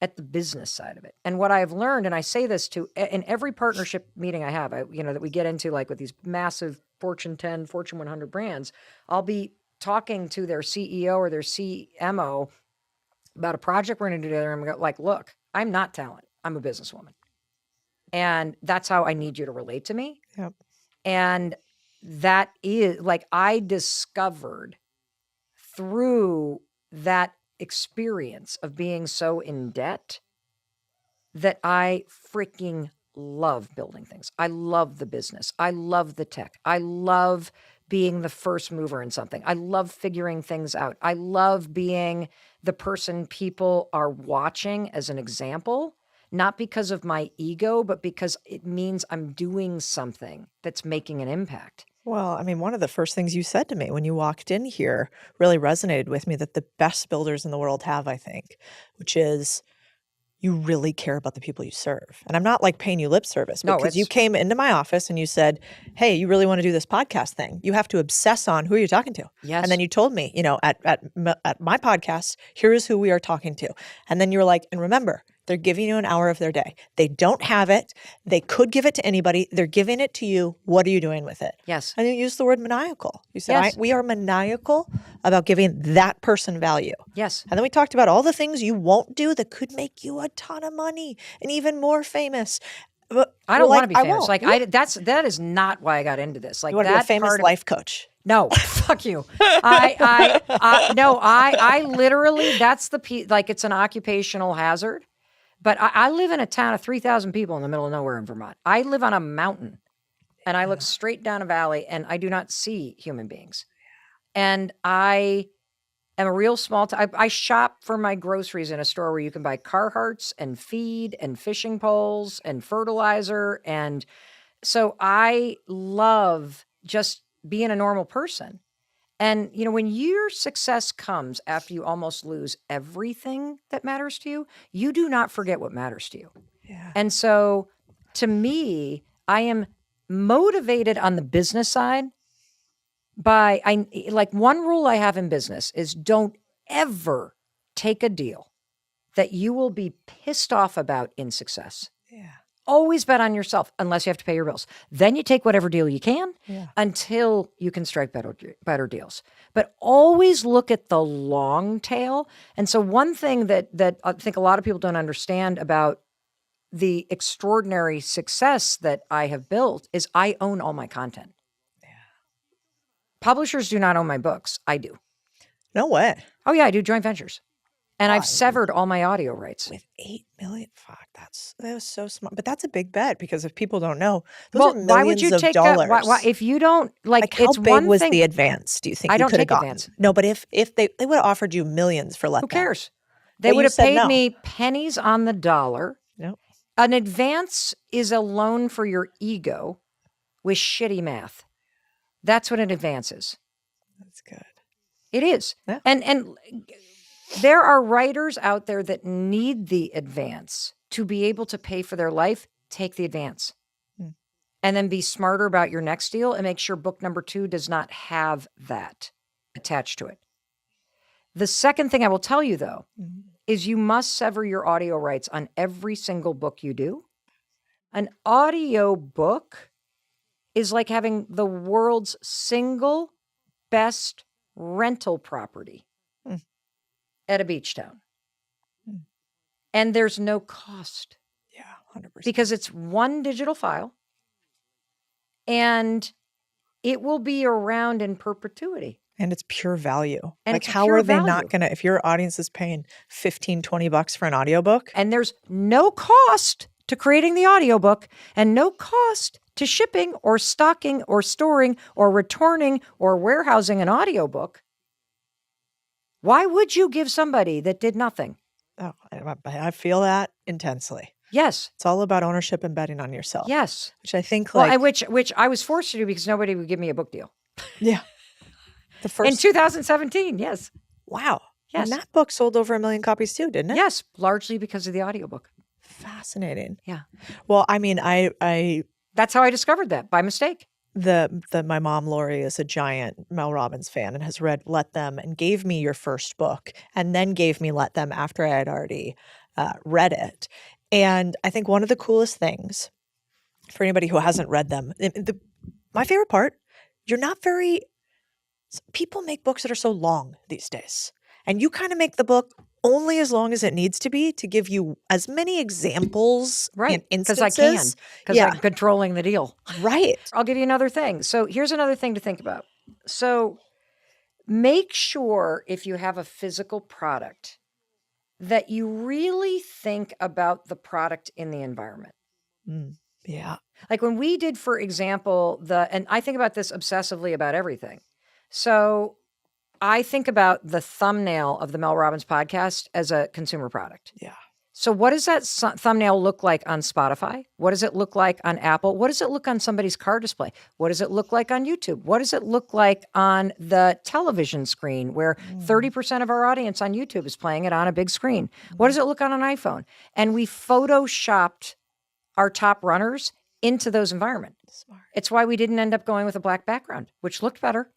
S2: at the business side of it. And what I've learned, and I say this to in every partnership meeting I have, that we get into like with these massive Fortune 10, Fortune 100 brands, I'll be talking to their CEO or their CMO about a project we're going to do together. And I'm like, look, I'm not talent. I'm a businesswoman. And that's how I need you to relate to me.
S1: Yep.
S2: And that is like, I discovered through that experience of being so in debt that I freaking love building things. I love the business. I love the tech. I love being the first mover in something. I love figuring things out. I love being the person people are watching as an example, not because of my ego, but because it means I'm doing something that's making an impact.
S1: Well, I mean, one of the first things you said to me when you walked in here really resonated with me, that the best builders in the world have, I think, which is you really care about the people you serve. And I'm not like paying you lip service,
S2: No,
S1: because you came into my office and you said, hey, you really want to do this podcast thing. You have to obsess on who you're talking to.
S2: Yes.
S1: And then you told me, at my podcast, here is who we are talking to. And then you were like, and remember, they're giving you an hour of their day. They don't have it. They could give it to anybody. They're giving it to you. What are you doing with it?
S2: Yes.
S1: And you used the word maniacal. You said,
S2: Yes.
S1: we are maniacal about giving that person value.
S2: Yes.
S1: And then we talked about all the things you won't do that could make you a ton of money and even more famous. But
S2: I don't
S1: we're
S2: want to be
S1: I
S2: famous.
S1: won't.
S2: Like that is not why I got into this. Like
S1: You want to be
S2: that
S1: a famous
S2: part of-
S1: life coach.
S2: No, fuck you. I literally, that's like it's an occupational hazard. But I live in a town of 3,000 people in the middle of nowhere in Vermont. I live on a mountain and I look straight down a valley and I do not see human beings. And I am a real small town. I shop for my groceries in a store where you can buy Carhartts and feed and fishing poles and fertilizer. And so I love just being a normal person. And, when your success comes after you almost lose everything that matters to you, you do not forget what matters to you.
S1: Yeah.
S2: And so to me, I am motivated on the business side by, one rule I have in business is don't ever take a deal that you will be pissed off about in success.
S1: Yeah.
S2: Always bet on yourself unless you have to pay your bills. Then you take whatever deal you can until you can strike better deals. But always look at the long tail. And so one thing that I think a lot of people don't understand about the extraordinary success that I have built is I own all my content. Yeah. Publishers do not own my books. I do.
S1: No way.
S2: Oh yeah, I do joint ventures. And I've severed all my audio rights.
S1: With 8 million, fuck, that was so smart. But that's a big bet, because if people don't know, those are millions
S2: why would you
S1: of
S2: take
S1: dollars.
S2: why, if you don't
S1: Like how
S2: it's
S1: big
S2: one
S1: was
S2: thing,
S1: the advance? Do you think
S2: I
S1: you
S2: don't
S1: could have
S2: take
S1: gotten?
S2: advance.
S1: No, but if they would have offered you millions for
S2: Who cares? They
S1: Well,
S2: would
S1: you
S2: have
S1: said
S2: paid
S1: no.
S2: me pennies on the dollar.
S1: No.
S2: An advance is a loan for your ego with shitty math. That's what an advance is.
S1: That's good.
S2: It is.
S1: Yeah.
S2: And there are writers out there that need the advance to be able to pay for their life. Take the advance. And then be smarter about your next deal and make sure book number 2 does not have that attached to it. The second thing I will tell you, though, is you must sever your audio rights on every single book you do. An audio book is like having the world's single best rental property at a beach town. And there's no cost.
S1: Yeah, 100%.
S2: Because it's one digital file and it will be around in perpetuity.
S1: And it's pure value.
S2: And
S1: like,
S2: it's
S1: how
S2: pure
S1: are they
S2: value.
S1: not going to, if your audience is paying $15-$20 for an audiobook?
S2: And there's no cost to creating the audiobook and no cost to shipping or stocking or storing or returning or warehousing an audiobook. Why would you give somebody that did nothing?
S1: Oh, I feel that intensely.
S2: Yes.
S1: It's all about ownership and betting on yourself.
S2: Yes.
S1: Which I think
S2: Well, and which I was forced to do because nobody would give me a book deal.
S1: yeah. The first.
S2: In 2017, yes.
S1: Wow.
S2: Yes.
S1: And that book sold over 1 million copies too, didn't it?
S2: Yes, largely because of the audiobook.
S1: Fascinating.
S2: Yeah.
S1: Well, I mean, I
S2: That's how I discovered that, by mistake.
S1: my mom, Lori, is a giant Mel Robbins fan and has read Let Them and gave me your first book and then gave me Let Them after I had already read it. And I think one of the coolest things for anybody who hasn't read them, my favorite part you're not very, people make books that are so long these days. And you kind of make the book only as long as it needs to be to give you as many examples and
S2: Because I
S1: instances.
S2: can, because I'm controlling the deal.
S1: Right.
S2: I'll give you another thing. So here's another thing to think about. So make sure if you have a physical product that you really think about the product in the environment.
S1: Yeah.
S2: Like when we did, for example, and I think about this obsessively about everything. So I think about the thumbnail of the Mel Robbins podcast as a consumer product.
S1: Yeah.
S2: So what does that thumbnail look like on Spotify? What does it look like on Apple? What does it look on somebody's car display? What does it look like on YouTube? What does it look like on the television screen where 30% of our audience on YouTube is playing it on a big screen? What does it look on an iPhone? And we photoshopped our top runners into those environments.
S1: Smart.
S2: It's why we didn't end up going with a black background, which looked better.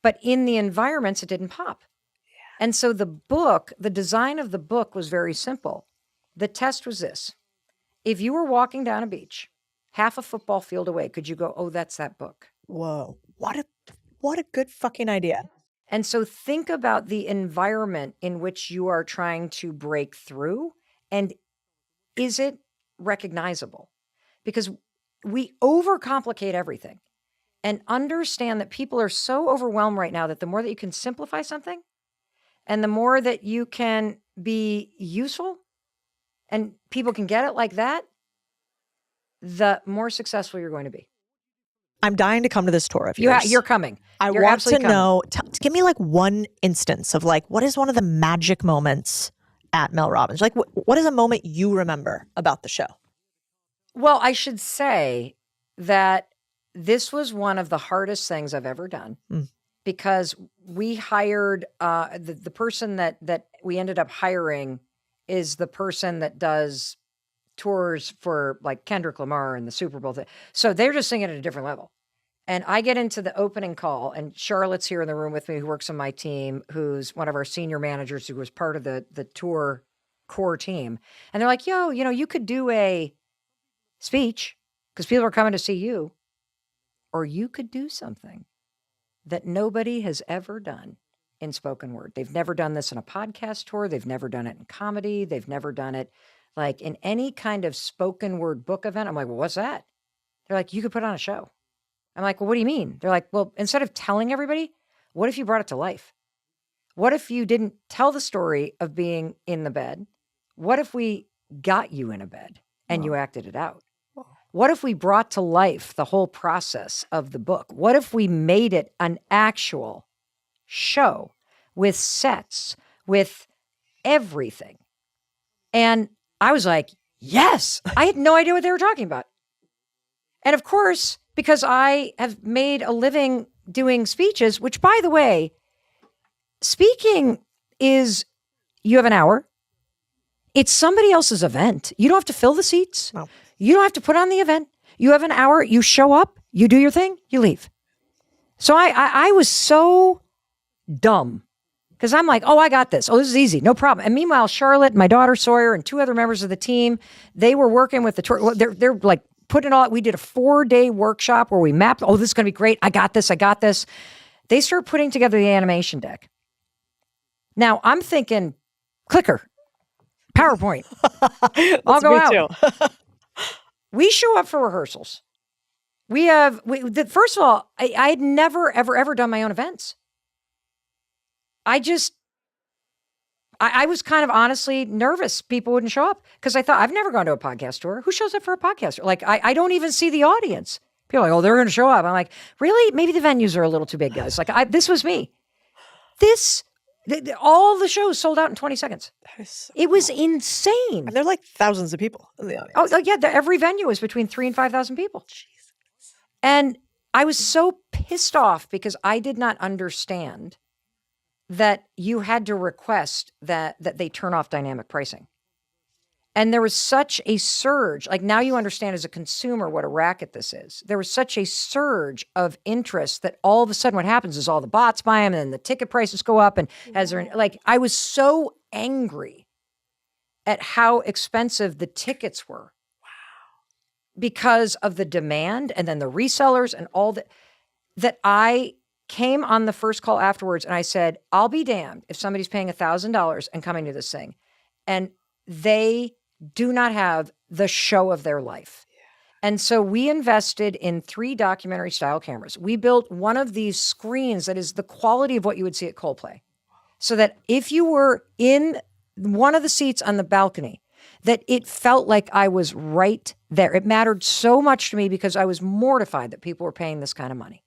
S2: But in the environments, it didn't pop. Yeah. And so the design of the book was very simple. The test was this. If you were walking down a beach, half a football field away, could you go, oh, that's that book?
S1: Whoa. What a good fucking idea.
S2: And so think about the environment in which you are trying to break through. And is it recognizable? Because we overcomplicate everything. And understand that people are so overwhelmed right now that the more that you can simplify something and the more that you can be useful and people can get it like that, the more successful you're going to be.
S1: I'm dying to come to this tour of yours.
S2: You're coming.
S1: You're want to know, give me like one instance of like, what is one of the magic moments at Mel Robbins? Like, what is a moment you remember about the show?
S2: Well, I should say that this was one of the hardest things I've ever done because we hired the person that we ended up hiring is the person that does tours for like Kendrick Lamar and the Super Bowl thing. So they're just singing at a different level. And I get into the opening call and Charlotte's here in the room with me who works on my team, who's one of our senior managers who was part of the tour core team. And they're like, yo, you could do a speech because people are coming to see you. Or you could do something that nobody has ever done in spoken word. They've never done this in a podcast tour. They've never done it in comedy. They've never done it like in any kind of spoken word book event. I'm like, well, what's that? They're like, you could put on a show. I'm like, well, what do you mean? They're like, well, instead of telling everybody, what if you brought it to life? What if you didn't tell the story of being in the bed? What if we got you in a bed and you acted it out? What if we brought to life the whole process of the book? What if we made it an actual show with sets, with everything? And I was like, yes, I had no idea what they were talking about. And of course, because I have made a living doing speeches, which by the way, speaking is, you have an hour. It's somebody else's event. You don't have to fill the seats.
S1: No.
S2: You don't have to put on the event. You have an hour. You show up. You do your thing. You leave. So I was so dumb because I'm like, oh, I got this. Oh, this is easy. No problem. And meanwhile, Charlotte, my daughter Sawyer, and two other members of the team, they were working with the tour. They're like putting all. We did a 4-day workshop where we mapped. Oh, this is going to be great. I got this. They start putting together the animation deck. Now I'm thinking, clicker, PowerPoint. I'll go out. We show up for rehearsals. First of all, I had never, ever done my own events. I was kind of honestly nervous people wouldn't show up because I thought, I've never gone to a podcast tour. Who shows up for a podcast tour? Like, I don't even see the audience. People are like, oh, they're going to show up. I'm like, really? Maybe the venues are a little too big, guys. Like, this was me. All the shows sold out in 20 seconds. It was insane.
S1: And they're like thousands of people in the audience.
S2: Oh, yeah. Every venue was between 3,000 and 5,000 people. Jesus. And I was so pissed off because I did not understand that you had to request that they turn off dynamic pricing. And there was such a surge, like now you understand as a consumer what a racket this is. There was such a surge of interest that all of a sudden what happens is all the bots buy them and then the ticket prices go up. And I was so angry at how expensive the tickets were. Wow. Because of the demand and then the resellers and all that. that I came on the first call afterwards and I said, I'll be damned if somebody's paying $1,000 and coming to this thing and they do not have the show of their life. And so we invested in 3 documentary style cameras. We built one of these screens that is the quality of what you would see at Coldplay. So that if you were in one of the seats on the balcony, that it felt like I was right there. It mattered so much to me because I was mortified that people were paying this kind of money.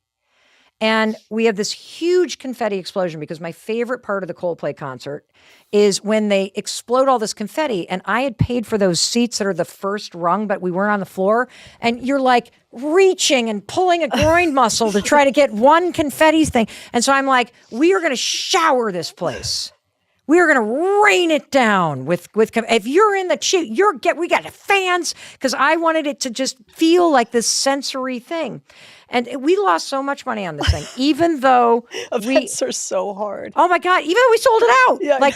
S2: And we have this huge confetti explosion because my favorite part of the Coldplay concert is when they explode all this confetti. And I had paid for those seats that are the first rung, but we weren't on the floor. And you're like reaching and pulling a groin muscle to try to get one confetti thing. And so I'm like, we are going to shower this place. We are going to rain it down with if you're in the we got fans because I wanted it to just feel like this sensory thing. And we lost so much money on this thing, even though
S1: events are so hard.
S2: Oh my God, even though we sold it out.
S1: Yeah,
S2: like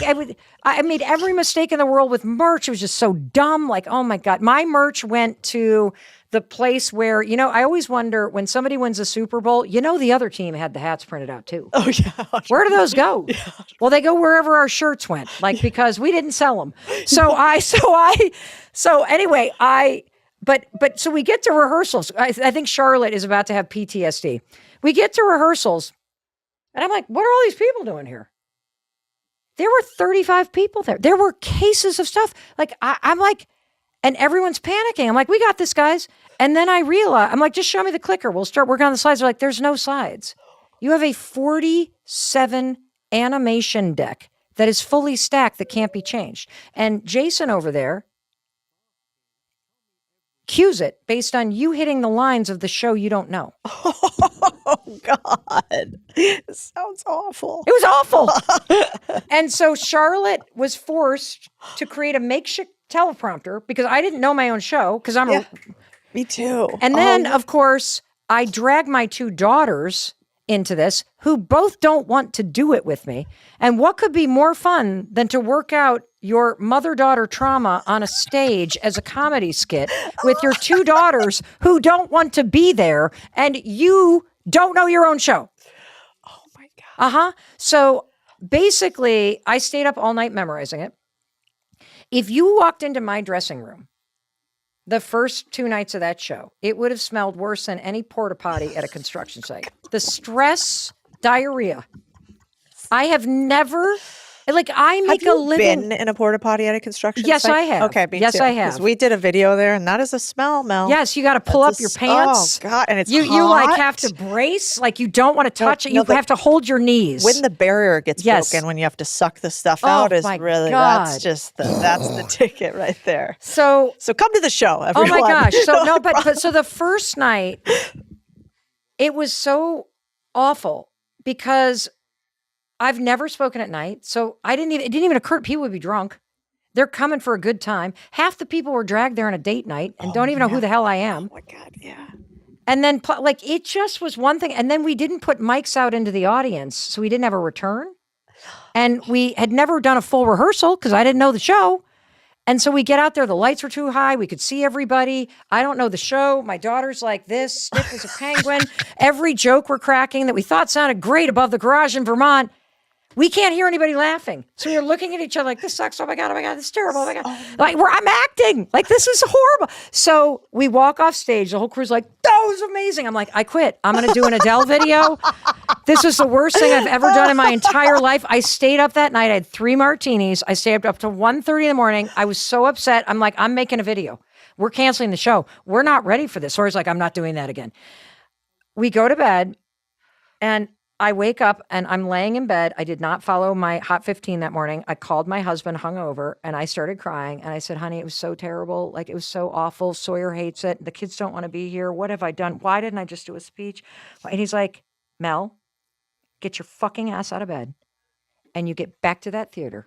S2: I made every mistake in the world with merch. It was just so dumb. Like, oh my God, my merch went to the place where, I always wonder when somebody wins a Super Bowl, the other team had the hats printed out too.
S1: Oh yeah.
S2: Where do those go? Yeah. Well, they go wherever our shirts went, because we didn't sell them. So so we get to rehearsals. I think Charlotte is about to have PTSD. We get to rehearsals and I'm like, what are all these people doing here? There were 35 people there. There were cases of stuff. Like, I'm like, and everyone's panicking. I'm like, we got this, guys. And then I realize, I'm like, just show me the clicker. We'll start working on the slides. They're like, there's no slides. You have a 47 animation deck that is fully stacked that can't be changed. And Jason over there cues it based on you hitting the lines of the show you don't know.
S1: Oh, God. It sounds awful.
S2: It was awful. And so Charlotte was forced to create a makeshift teleprompter because I didn't know my own show because
S1: me too.
S2: And then, of course, I dragged my 2 daughters into this who both don't want to do it with me. And what could be more fun than to work out your mother-daughter trauma on a stage as a comedy skit with your 2 daughters who don't want to be there and you don't know your own show.
S1: Oh my God.
S2: So basically, I stayed up all night memorizing it. If you walked into my dressing room the first 2 nights of that show, it would have smelled worse than any porta potty at a construction site. The stress, diarrhea. I have never, I make a living.
S1: Have you been in a porta potty at a construction site?
S2: Yes, I have.
S1: Okay, me
S2: yes,
S1: too.
S2: I have.
S1: We did a video there, and that is a smell, Mel.
S2: Yes, you got to pull up your pants.
S1: Oh God, and it's
S2: you
S1: hot.
S2: have to brace. Like you don't want to touch it. You have to hold your knees.
S1: When the barrier gets broken, when you have to suck the stuff out, is really
S2: God.
S1: That's just that's the ticket right there.
S2: So
S1: come to the show, everyone.
S2: Oh my gosh! So the first night, it was so awful because I've never spoken at night. So it didn't even occur people would be drunk. They're coming for a good time. Half the people were dragged there on a date night and don't even know who the hell I am.
S1: Oh my God, yeah.
S2: And then it just was one thing. And then we didn't put mics out into the audience. So we didn't have a return. And we had never done a full rehearsal because I didn't know the show. And so we get out there, the lights were too high. We could see everybody. I don't know the show. My daughter's like this, stiff as a penguin. Every joke we're cracking that we thought sounded great above the garage in Vermont, we can't hear anybody laughing. So we're looking at each other like, this sucks. Oh my God, this is terrible. Oh my God. I'm acting. Like, this is horrible. So we walk off stage. The whole crew's like, that was amazing. I'm like, I quit. I'm going to do an Adele video. This is the worst thing I've ever done in my entire life. I stayed up that night. I had 3 martinis. I stayed up to 1:30 in the morning. I was so upset. I'm like, I'm making a video. We're canceling the show. We're not ready for this. Or he's like, I'm not doing that again. We go to bed and I wake up and I'm laying in bed. I did not follow my Hot 15 that morning. I called my husband hungover and I started crying. And I said, honey, it was so terrible. Like, it was so awful. Sawyer hates it. The kids don't want to be here. What have I done? Why didn't I just do a speech? And he's like, Mel, get your fucking ass out of bed and you get back to that theater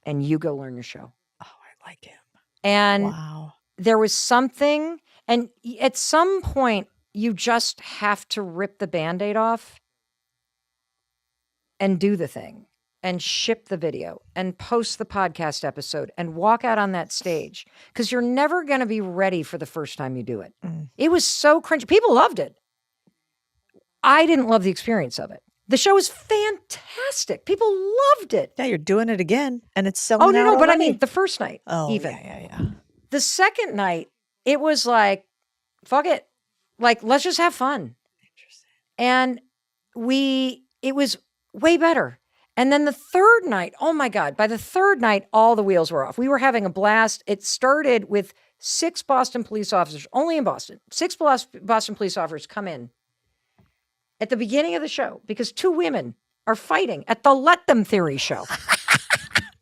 S2: and you go learn your show.
S1: Oh, I like him.
S2: And
S1: wow.
S2: There was something, and at some point you just have to rip the Band-Aid off and do the thing and ship the video and post the podcast episode and walk out on that stage because you're never going to be ready for the first time you do it. It was so cringy. People loved it. I didn't love the experience of it. The show was fantastic. People loved it.
S1: Yeah, you're doing it again, and it's selling
S2: Oh,
S1: out
S2: no, but I
S1: already.
S2: mean, the first night, even.
S1: Yeah.
S2: The second night, it was like, fuck it. Like, let's just have fun.
S1: Interesting.
S2: And it was way better. And then the third night, oh my God, by the third night, all the wheels were off. We were having a blast. It started with 6 Boston police officers, only in Boston. 6 Boston police officers come in at the beginning of the show because 2 women are fighting at the Let Them Theory show.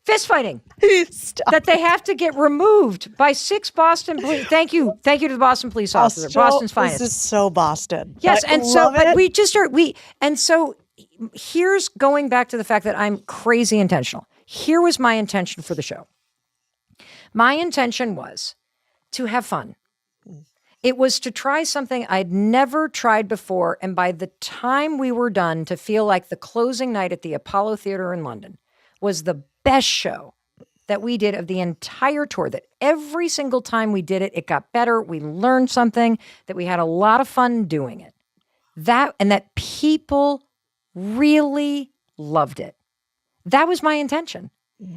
S2: Fist fighting.
S1: Stop.
S2: That they have to get removed by 6 Boston police. Thank you to the Boston police officer, Boston's finest.
S1: This is so Boston.
S2: Yes,
S1: I
S2: and so
S1: love
S2: but
S1: it.
S2: we just are and so here's going back to the fact that I'm crazy intentional. Here was my intention for the show. My intention was to have fun. It was to try something I'd never tried before, and by the time we were done, to feel like the closing night at the Apollo Theater in London was the best show that we did of the entire tour, that every single time we did it, it got better. We learned something, that we had a lot of fun doing it. That people really loved it. That was my intention.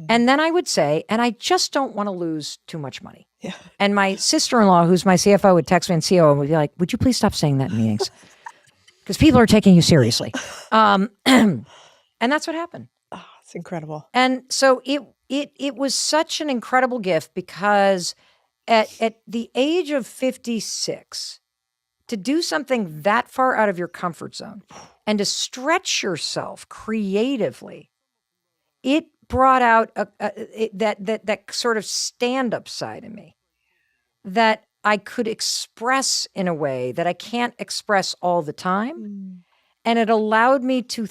S2: And then I would say, and I just don't want to lose too much money.
S1: Yeah.
S2: And my sister-in-law, who's my CFO, would text me and COO and would be like, would you please stop saying that in meetings? Because people are taking you seriously. And that's what happened.
S1: Oh, it's incredible.
S2: And so it was such an incredible gift because at the age of 56, to do something that far out of your comfort zone and to stretch yourself creatively, it brought out that sort of stand-up side of me that I could express in a way that I can't express all the time. And it allowed me to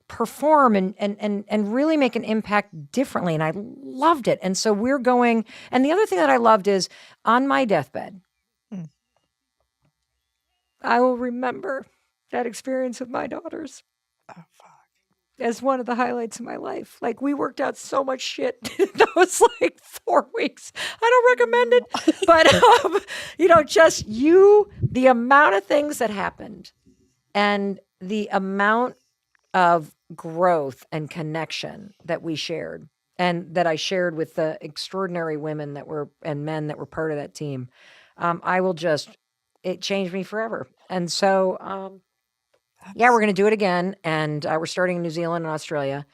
S2: perform and really make an impact differently. And I loved it. And so we're going, and the other thing that I loved is on my deathbed, I will remember that experience with my daughters.
S1: Oh, fuck.
S2: As one of the highlights of my life. Like, we worked out so much shit. That was like 4 weeks. I don't recommend it. But, just the amount of things that happened and the amount of growth and connection that we shared and that I shared with the extraordinary women and men that were part of that team. It changed me forever. And so, we're going to do it again. And we're starting in New Zealand and Australia.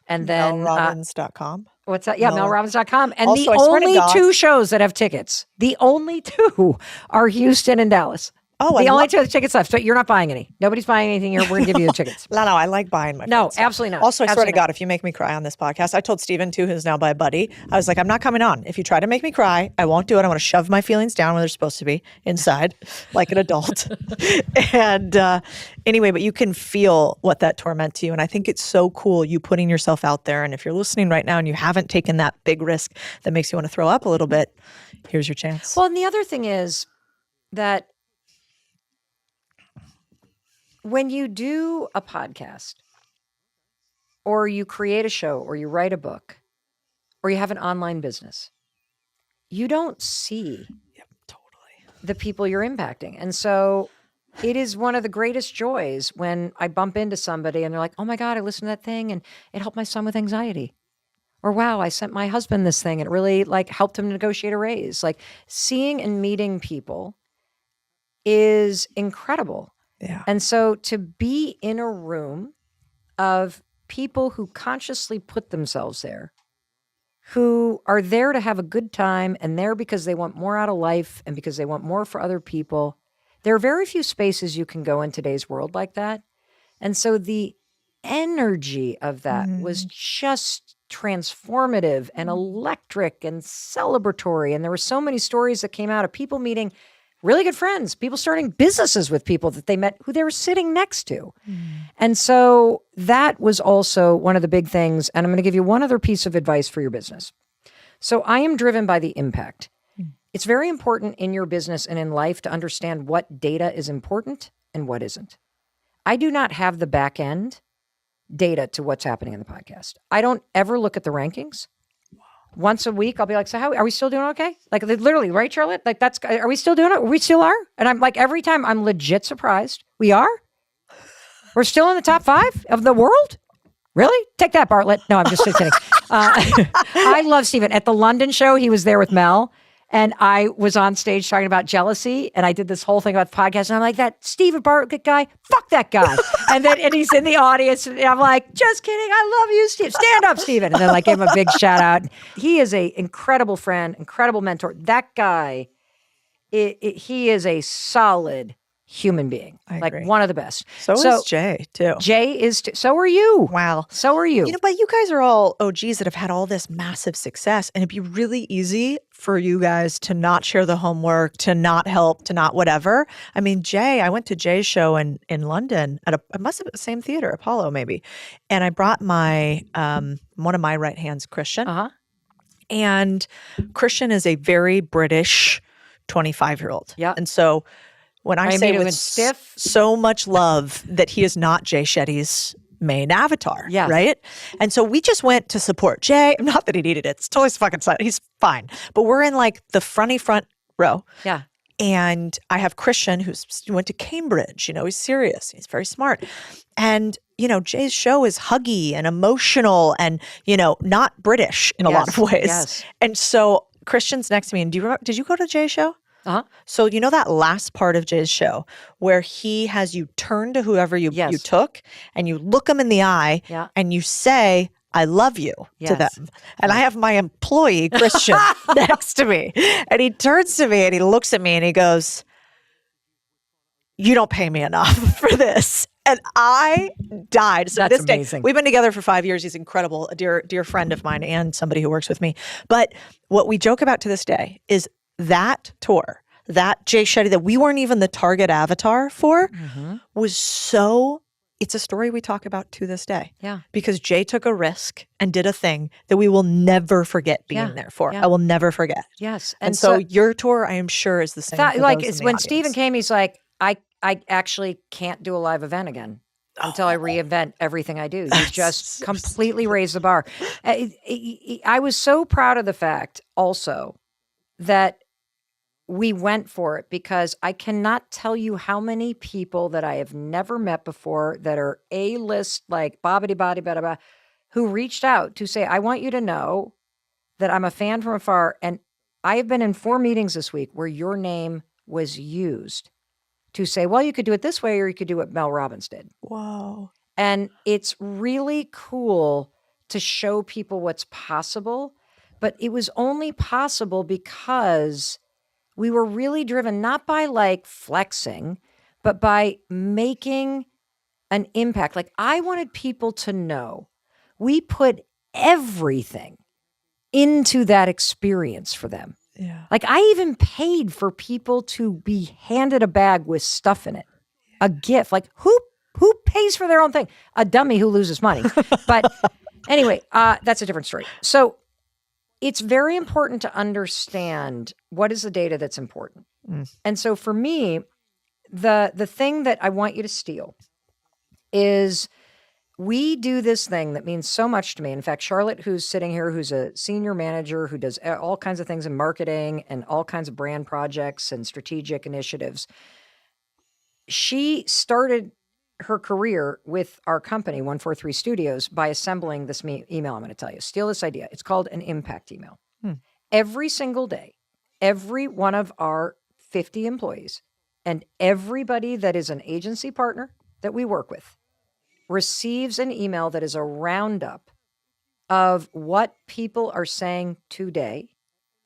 S2: And then
S1: MelRobbins.com.
S2: What's that? Yeah, MelRobbins.com. And
S1: Also,
S2: the only 2 shows that have tickets, the only 2 are Houston and Dallas.
S1: Oh,
S2: the only 2 tickets left. So you're not buying any. Nobody's buying anything here. We're going to give you the tickets.
S1: No, I like buying my
S2: No,
S1: friends stuff.
S2: absolutely not.
S1: Also, I swear
S2: Absolutely
S1: to God, if you make me cry on this podcast, I told Steven too, who's now my buddy, I was like, I'm not coming on. If you try to make me cry, I won't do it. I want to shove my feelings down where they're supposed to be, inside, like an adult. And anyway, but you can feel what that tour meant to you. And I think it's so cool, you putting yourself out there. And if you're listening right now and you haven't taken that big risk that makes you want to throw up a little bit, here's your chance.
S2: Well, and the other thing is that when you do a podcast or you create a show or you write a book or you have an online business, you don't see the people you're impacting. And so it is one of the greatest joys when I bump into somebody and they're like, oh my God, I listened to that thing and it helped my son with anxiety. Or wow, I sent my husband this thing and it really helped him negotiate a raise. Seeing and meeting people is incredible.
S1: Yeah.
S2: And so to be in a room of people who consciously put themselves there, who are there to have a good time and there because they want more out of life and because they want more for other people. There are very few spaces you can go in today's world like that. And so the energy of that was just transformative and electric and celebratory. And there were so many stories that came out of people meeting really good friends, people starting businesses with people that they met who they were sitting next to. And so that was also one of the big things. And I'm going to give you one other piece of advice for your business. So I am driven by the impact. It's very important in your business and in life to understand what data is important and what isn't. I do not have the back end data to what's happening in the podcast. I don't ever look at the rankings. once a week, I'll be like, so how are we still doing okay? Like literally, right, Charlotte? Like are we still doing it? We still are? And I'm like, every time I'm legit surprised. We are? We're still in the top 5 of the world? Really? Take that, Bartlett. No, I'm just kidding. I love Stephen. At the London show, he was there with Mel. And I was on stage talking about jealousy. And I did this whole thing about the podcast. And I'm like, that Stephen Bartlett guy, fuck that guy. and he's in the audience. And I'm like, just kidding. I love you, Steve. Stand up, Stephen. And then like gave him a big shout out. He is a incredible friend, incredible mentor. That guy, he is a solid human being.
S1: I
S2: like
S1: agree.
S2: one of the best.
S1: So is Jay, too.
S2: Jay is, so are you.
S1: Wow.
S2: So are you.
S1: You know, but you guys are all OGs that have had all this massive success. And it'd be really easy for you guys to not share the homework, to not help, to not whatever. I mean, Jay, I went to Jay's show in London at it must have been the same theater, Apollo maybe. And I brought my, one of my right hands, Christian. And Christian is a very British 25-year-old.
S2: Yeah.
S1: And so when I say with
S2: stiff,
S1: so much love that he is not Jay Shetty's main avatar,
S2: yes.
S1: right? And so we just went to support Jay. Not that he needed it. It's totally fucking fine. He's fine. But we're in like the front row.
S2: Yeah.
S1: And I have Christian who went to Cambridge. You know, he's serious. He's very smart. And, you know, Jay's show is huggy and emotional and, you know, not British in a lot of ways.
S2: Yes.
S1: And so Christian's next to me. And did you go to Jay's show? So you know that last part of Jay's show where he has you turn to whoever you took and you look them in the eye and you say, I love you to them. And I have my employee, Christian, next to me. And he turns to me and he looks at me and he goes, you don't pay me enough for this. And I died. So
S2: That's
S1: this
S2: amazing.
S1: day, we've been together for 5 years. He's incredible, a dear friend of mine and somebody who works with me. But what we joke about to this day is that tour, that Jay Shetty that we weren't even the target avatar for was so, it's a story we talk about to this day.
S2: Yeah.
S1: Because Jay took a risk and did a thing that we will never forget being there for. I will never forget.
S2: Yes.
S1: And so your tour, I am sure, is the same.
S2: Like it's when Stephen came, he's like, I actually can't do a live event again until I reinvent everything I do. He just completely raised the bar. I was so proud of the fact also that we went for it because I cannot tell you how many people that I have never met before that are A-list, like bobbity-body-bada-ba, who reached out to say, I want you to know that I'm a fan from afar. And I have been in 4 meetings this week where your name was used to say, well, you could do it this way or you could do what Mel Robbins did.
S1: Whoa.
S2: And it's really cool to show people what's possible. But it was only possible because we were really driven not by like flexing, but by making an impact. Like I wanted people to know we put everything into that experience for them.
S1: Yeah.
S2: Like I even paid for people to be handed a bag with stuff in it, a gift. Like who pays for their own thing? A dummy who loses money. But anyway, that's a different story. So it's very important to understand what is the data that's important. And so for me, the thing that I want you to steal is we do this thing that means so much to me. In fact, Charlotte, who's sitting here, who's a senior manager, who does all kinds of things in marketing and all kinds of brand projects and strategic initiatives, she started her career with our company, 143 Studios, by assembling this email I'm going to tell you. Steal this idea. It's called an impact email. Every single day, every one of our 50 employees and everybody that is an agency partner that we work with receives an email that is a roundup of what people are saying today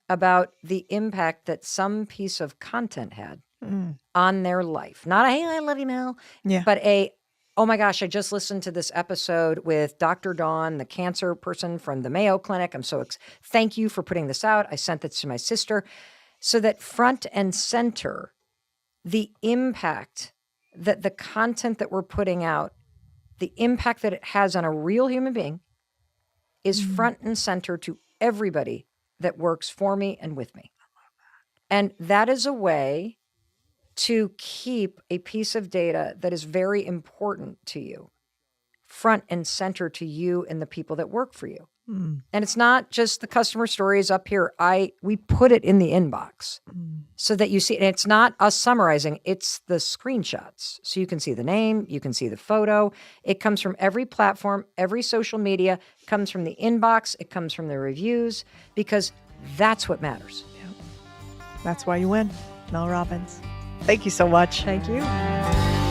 S2: about the impact that some piece of content had on their life. Not a, hey, I love you, Mel, but a, oh my gosh, I just listened to this episode with Dr. Dawn, the cancer person from the Mayo Clinic. I'm so thank you for putting this out. I sent this to my sister. So that front and center, the impact that the content that we're putting out, the impact that it has on a real human being is front and center to everybody that works for me and with me. And that is a way to keep a piece of data that is very important to you front and center to you and the people that work for you. And it's not just the customer stories up here. We put it in the inbox so that you see, and it's not us summarizing, it's the screenshots. So you can see the name, you can see the photo. It comes from every platform, every social media, it comes from the inbox, it comes from the reviews, because that's what matters.
S1: That's why you win. Mel Robbins. Thank you so much.
S2: Thank you.